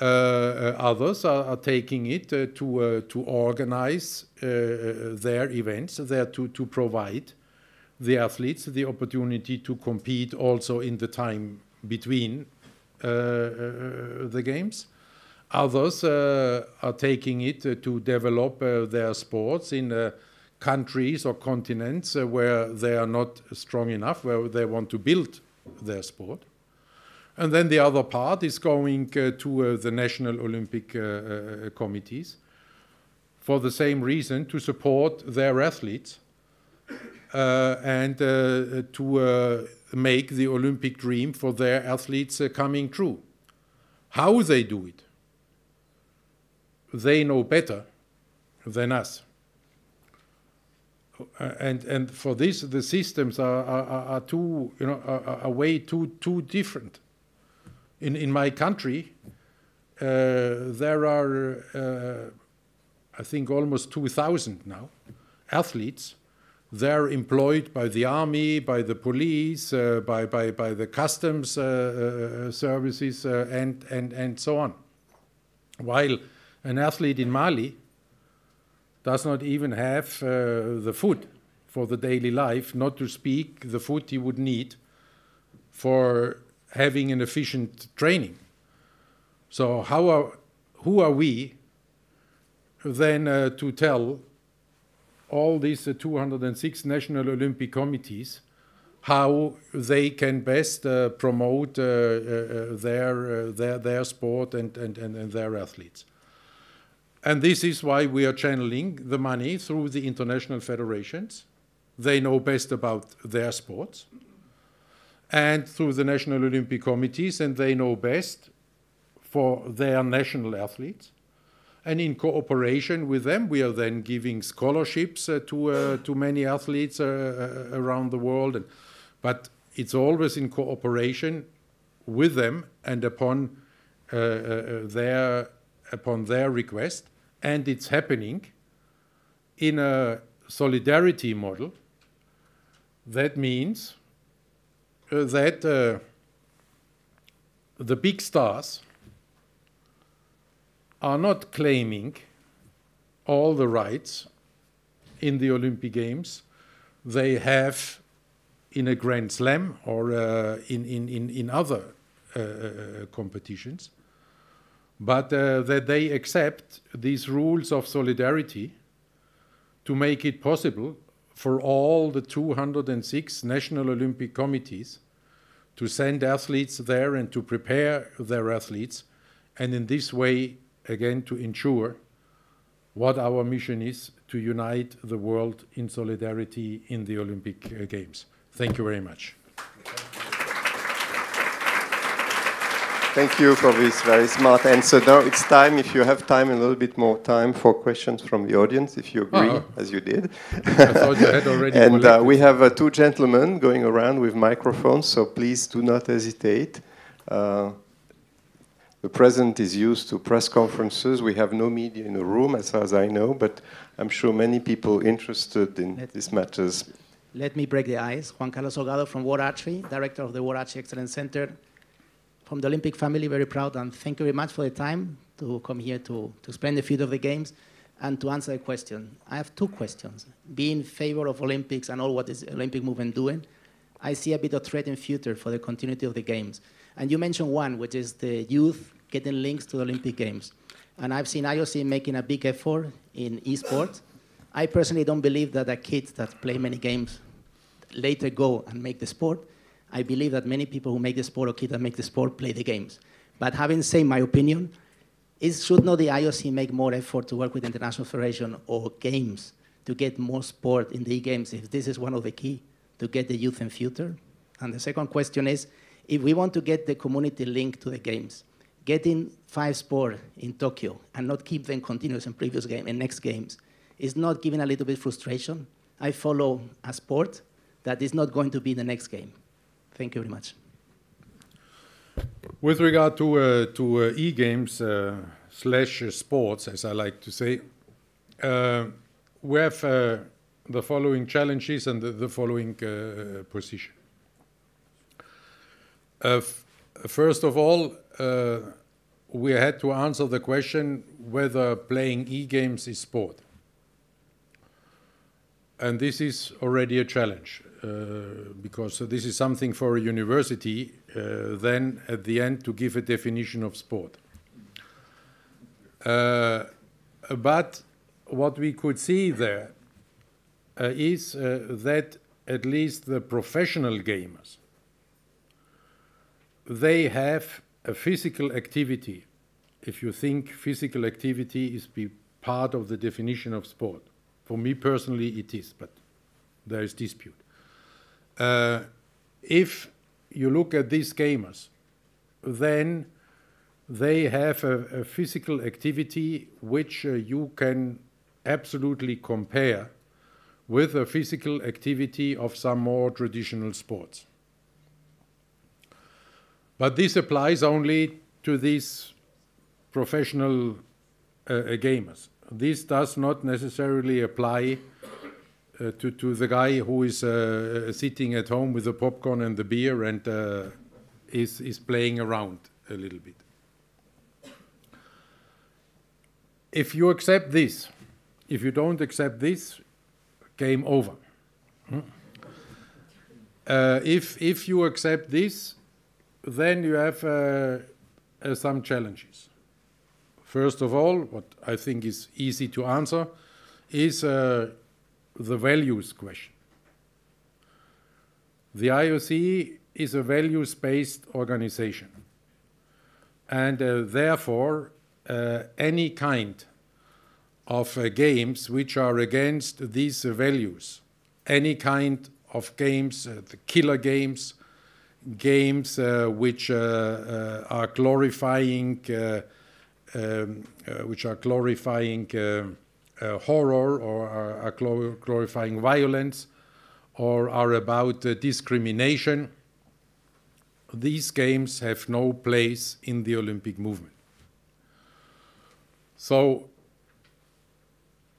Others are taking it to organize their events, there to provide the athletes the opportunity to compete also in the time between the games. Others are taking it to develop their sports in countries or continents where they are not strong enough, where they want to build their sport. And then the other part is going to the national Olympic committees for the same reason, to support their athletes and to make the Olympic dream for their athletes coming true. How they do it, they know better than us. And for this, the systems are too, are way too different. In my country, there are, I think, almost 2,000 now athletes. They're employed by the army, by the police, by the customs services, and so on. While an athlete in Mali does not even have the food for the daily life, not to speak the food he would need for having an efficient training. So who are we then to tell all these 206 national Olympic committees how they can best promote their sport and their athletes? And this is why we are channeling the money through the international federations. They know best about their sports. And through the national Olympic committees, and they know best for their national athletes. And in cooperation with them, we are then giving scholarships to many athletes around the world. But it's always in cooperation with them and upon their request. And it's happening in a solidarity model. That means that the big stars are not claiming all the rights in the Olympic Games they have in a Grand Slam or in other competitions, but that they accept these rules of solidarity to make it possible for all the 206 national Olympic committees to send athletes there and to prepare their athletes, and in this way, again, to ensure what our mission is, to unite the world in solidarity in the Olympic Games. Thank you very much. Thank you for this very smart answer. Now it's time, if you have time, a little bit more time for questions from the audience, if you agree, as you did. I thought you had already And we have two gentlemen going around with microphones, so please do not hesitate. The president is used to press conferences. We have no media in the room, as far as I know, but I'm sure many people interested in these matters. Let me break the ice. Juan Carlos Salgado from World Archery, Director of the World Archery Excellence Center. From the Olympic family, very proud, and thank you very much for the time to come here to explain the future of the Games and to answer the question. I have two questions. Being in favor of Olympics and all what is the Olympic movement doing, I see a bit of threat in future for the continuity of the Games. And you mentioned one, which is the youth getting links to the Olympic Games. And I've seen IOC making a big effort in esports. I personally don't believe that the kids that play many games later go and make the sport. I believe that many people who make the sport or kids that make the sport play the games. But having said my opinion, should not the IOC make more effort to work with the International Federation or games to get more sport in the games if this is one of the key to get the youth in future? And the second question is, if we want to get the community linked to the games, getting 5 sports in Tokyo and not keep them continuous in previous game and next games is not giving a little bit frustration. I follow a sport that is not going to be the next game. Thank you very much. With regard to e-games slash sports, as I like to say, we have the following challenges and the following position. First of all, we had to answer the question whether playing e-games is sport. And this is already a challenge, because this is something for a university then at the end to give a definition of sport. But what we could see there is that at least the professional gamers, they have a physical activity. If you think physical activity is part of the definition of sport. For me personally it is, but there is dispute. If you look at these gamers, then they have a physical activity which you can absolutely compare with a physical activity of some more traditional sports. But this applies only to these professional gamers. This does not necessarily apply to the guy who is sitting at home with the popcorn and the beer and is playing around a little bit. If you accept this, if you don't accept this, game over. If you accept this, then you have some challenges. First of all, what I think is easy to answer is the values question. The IOC is a values-based organization, and therefore any kind of games which are against these values, any kind of games, the killer games, games which are glorifying horror, or are glorifying violence, or are about discrimination. These games have no place in the Olympic movement. So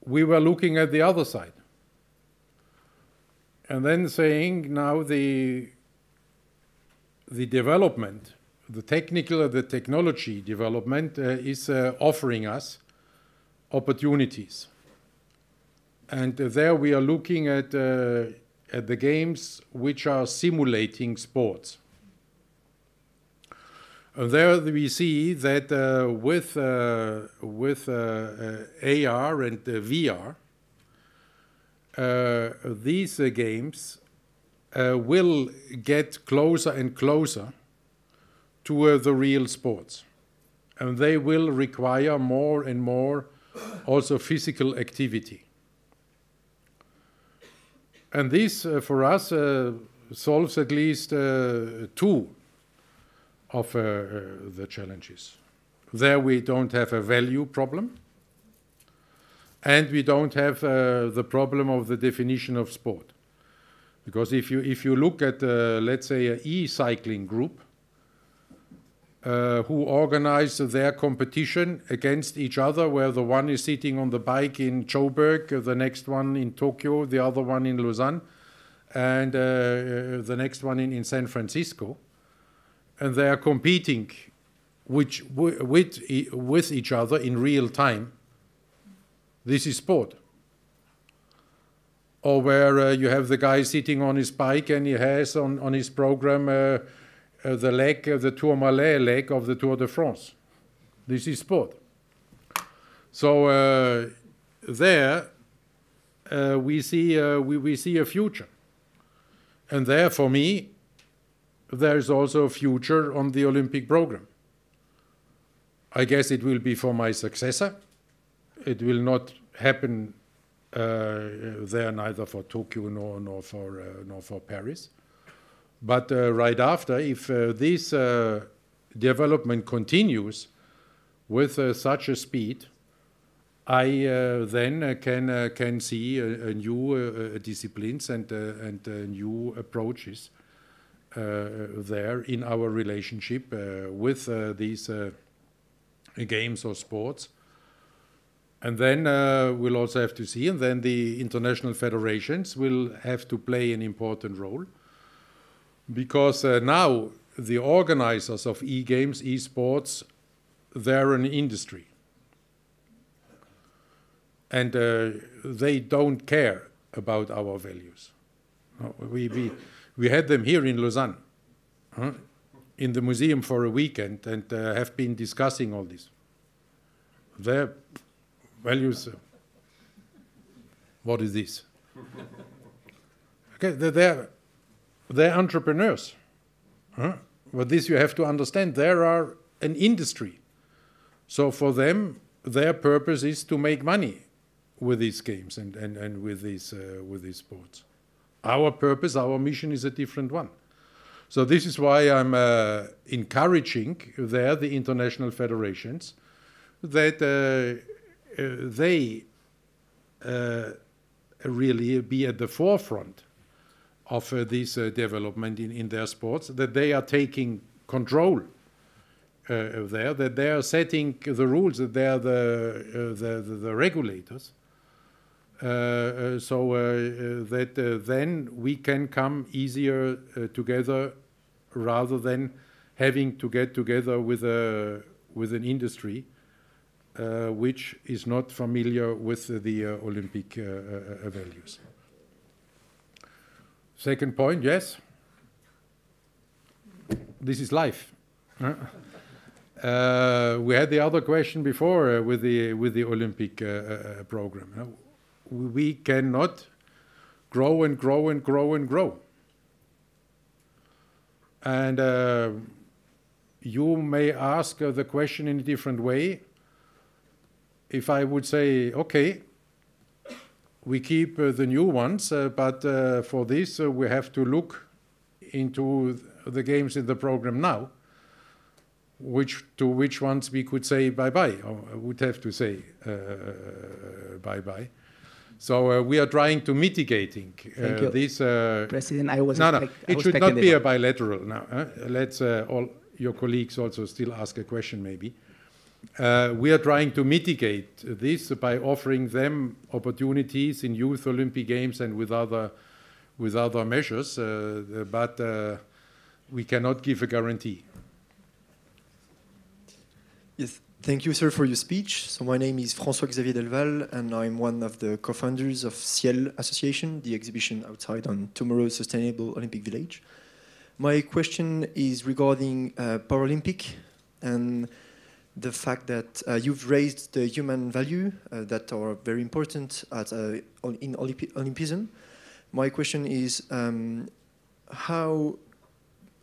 we were looking at the other side, and then saying now the development, the technology development is offering us opportunities. And there we are looking at the games which are simulating sports. And there we see that with AR and VR, these games will get closer and closer to the real sports. And they will require more and more also physical activity. And this, for us, solves at least two of the challenges. There we don't have a value problem, and we don't have the problem of the definition of sport. Because if you look at, let's say, an e-cycling group who organize their competition against each other, where the one is sitting on the bike in Joburg, the next one in Tokyo, the other one in Lausanne, and the next one in San Francisco, and they are competing with each other in real time, this is sport. Or where you have the guy sitting on his bike and he has on his program the leg, the Tourmalet leg of the Tour de France. This is sport. So there we see a future. And there, for me, there is also a future on the Olympic program. I guess it will be for my successor. It will not happen there neither for Tokyo nor for Paris. But right after, if this development continues with such a speed, I then can see new disciplines and new approaches there in our relationship with these games or sports. And then we'll also have to see, and then the international federations will have to play an important role, because now the organizers of e-games, e-sports, they're an industry. And they don't care about our values. We had them here in Lausanne, in the museum for a weekend, and have been discussing all this. Their values, what is this? Okay, they're entrepreneurs. But this you have to understand, there are an industry. So for them, their purpose is to make money with these games and with these sports. Our purpose, our mission is a different one. So this is why I'm encouraging there the international federations that they really be at the forefront of this development in their sports, that they are taking control there, that they are setting the rules, that they are the regulators, so that then we can come easier together, rather than having to get together with an industry which is not familiar with the Olympic values. Second point, yes. This is life. We had the other question before with the Olympic program. We cannot grow and grow and grow and grow. And you may ask the question in a different way. If I would say, okay, we keep the new ones, but for this we have to look into the games in the program now, to which ones we could say bye-bye, or would have to say bye-bye. So we are trying to mitigating this. President, I was it should not be a bilateral now. Let's all your colleagues also still ask a question maybe. We are trying to mitigate this by offering them opportunities in Youth Olympic Games and with other measures, but we cannot give a guarantee. Yes, thank you, sir, for your speech. So my name is François-Xavier Delval, and I'm one of the co-founders of Ciel Association, the exhibition outside on tomorrow's Sustainable Olympic Village. My question is regarding Paralympic and the fact that you've raised the human value that are very important in Olympism. My question is, how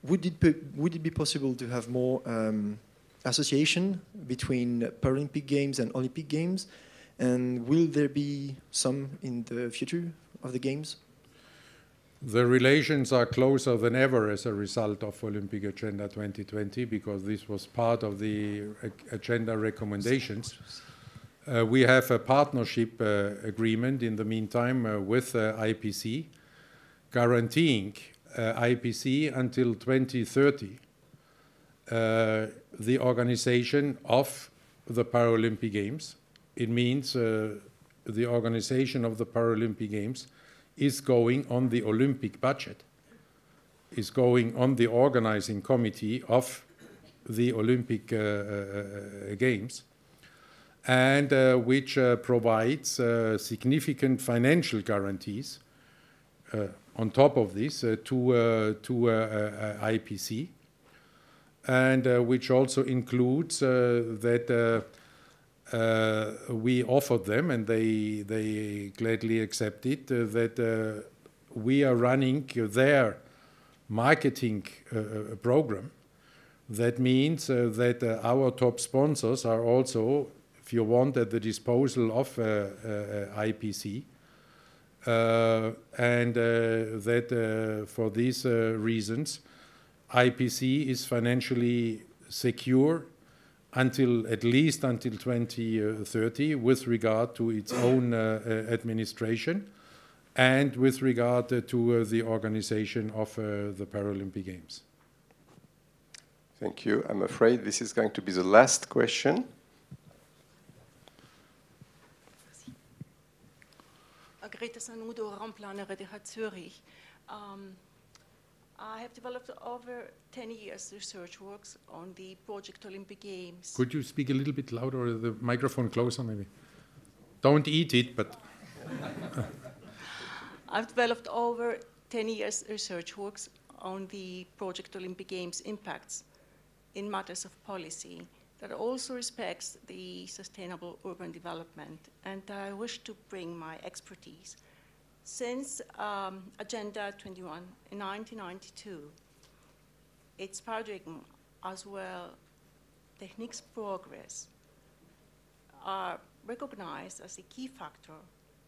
would it be possible to have more association between Paralympic Games and Olympic Games, and will there be some in the future of the Games? The relations are closer than ever as a result of Olympic Agenda 2020, because this was part of the agenda recommendations. We have a partnership agreement in the meantime with IPC, guaranteeing IPC until 2030 the organization of the Paralympic Games. It means the organization of the Paralympic Games is going on the Olympic budget, is going on the organizing committee of the Olympic Games, and which provides significant financial guarantees on top of this to IPC, and which also includes that we offered them, and they gladly accepted, that we are running their marketing program. That means that our top sponsors are also, if you want, at the disposal of IPC, and that for these reasons, IPC is financially secure at least until 2030 with regard to its own administration and with regard to the organization of the Paralympic Games. Thank you. I'm afraid this is going to be the last question. Greta Sanudo, Ramplaner at Zurich. I have developed over 10 years research works on the Project Olympic Games. Could you speak a little bit louder, or the microphone closer maybe? Don't eat it, but... I've developed over 10 years research works on the Project Olympic Games impacts in matters of policy that also respects the sustainable urban development, and I wish to bring my expertise. Since Agenda 21 in 1992, its paradigm as well techniques progress are recognized as a key factor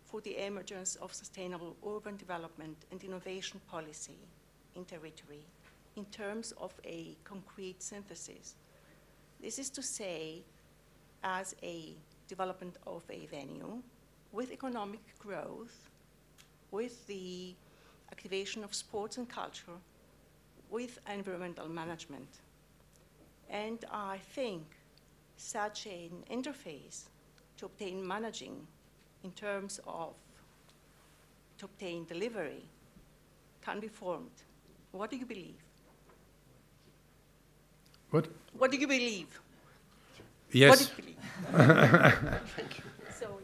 for the emergence of sustainable urban development and innovation policy in territory in terms of a concrete synthesis. This is to say, as a development of a venue with economic growth, with the activation of sports and culture, with environmental management. And I think such an interface to obtain managing in terms of to obtain delivery can be formed. What do you believe? What? What do you believe? Yes. What do you believe? Thank you. So,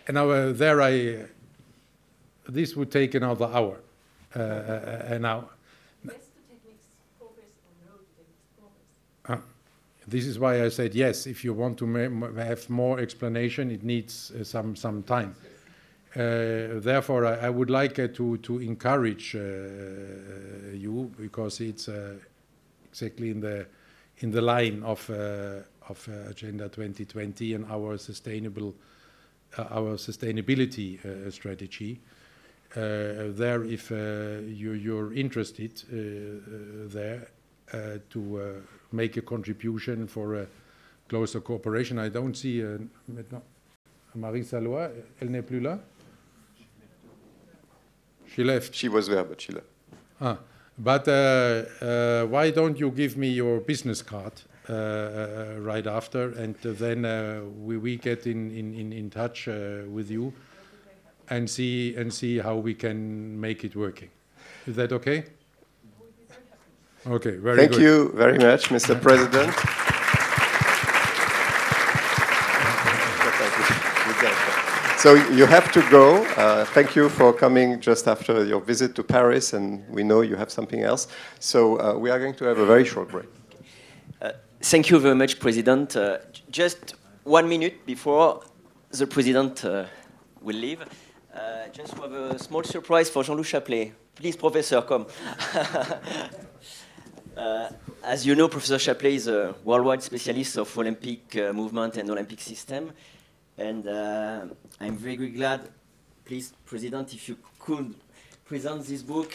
and now this would take another hour, an hour. This is why I said yes. If you want to have more explanation, it needs some time. Therefore, I would like to encourage you, because it's exactly in the line of Agenda 2020 and our sustainability strategy. there if you're interested there to make a contribution for a closer cooperation. I don't see maintenant Marie Salois, elle n'est plus là? She left. She was there, but she left. Ah, but why don't you give me your business card right after, and then we get in touch with you and see how we can make it working. Is that okay? Okay, very good. Thank you very much, Mr. President. So you have to go. Thank you for coming just after your visit to Paris, and we know you have something else. So we are going to have a very short break. Thank you very much, President. Just 1 minute before the President will leave, just to have a small surprise for Jean-Loup Chaplet. Please, Professor, come. As you know, Professor Chaplet is a worldwide specialist of Olympic movement and Olympic system. And I'm very glad, please, President, if you could present this book,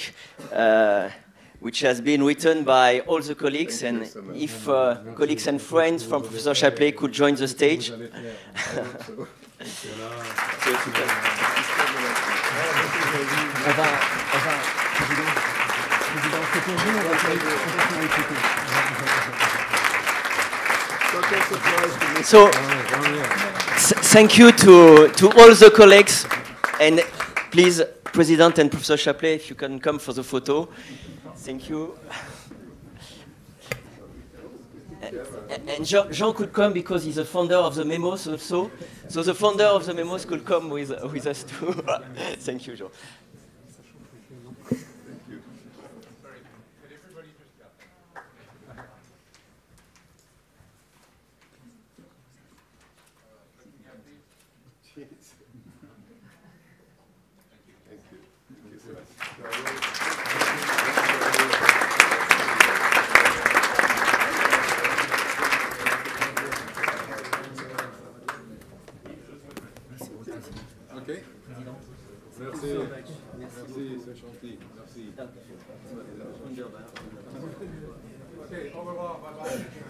which has been written by all the colleagues, and if colleagues and friends from Professor Chaplet could join the stage. So, thank you to all the colleagues, and please, President and Professor Chaplet, if you can come for the photo. Thank you. And Jean could come because he's the founder of the memos also. So the founder of the memos could come with us too. Thank you, Jean. Okay. Merci. Merci, c'est gentil. Merci. Okay, au revoir. Bye bye.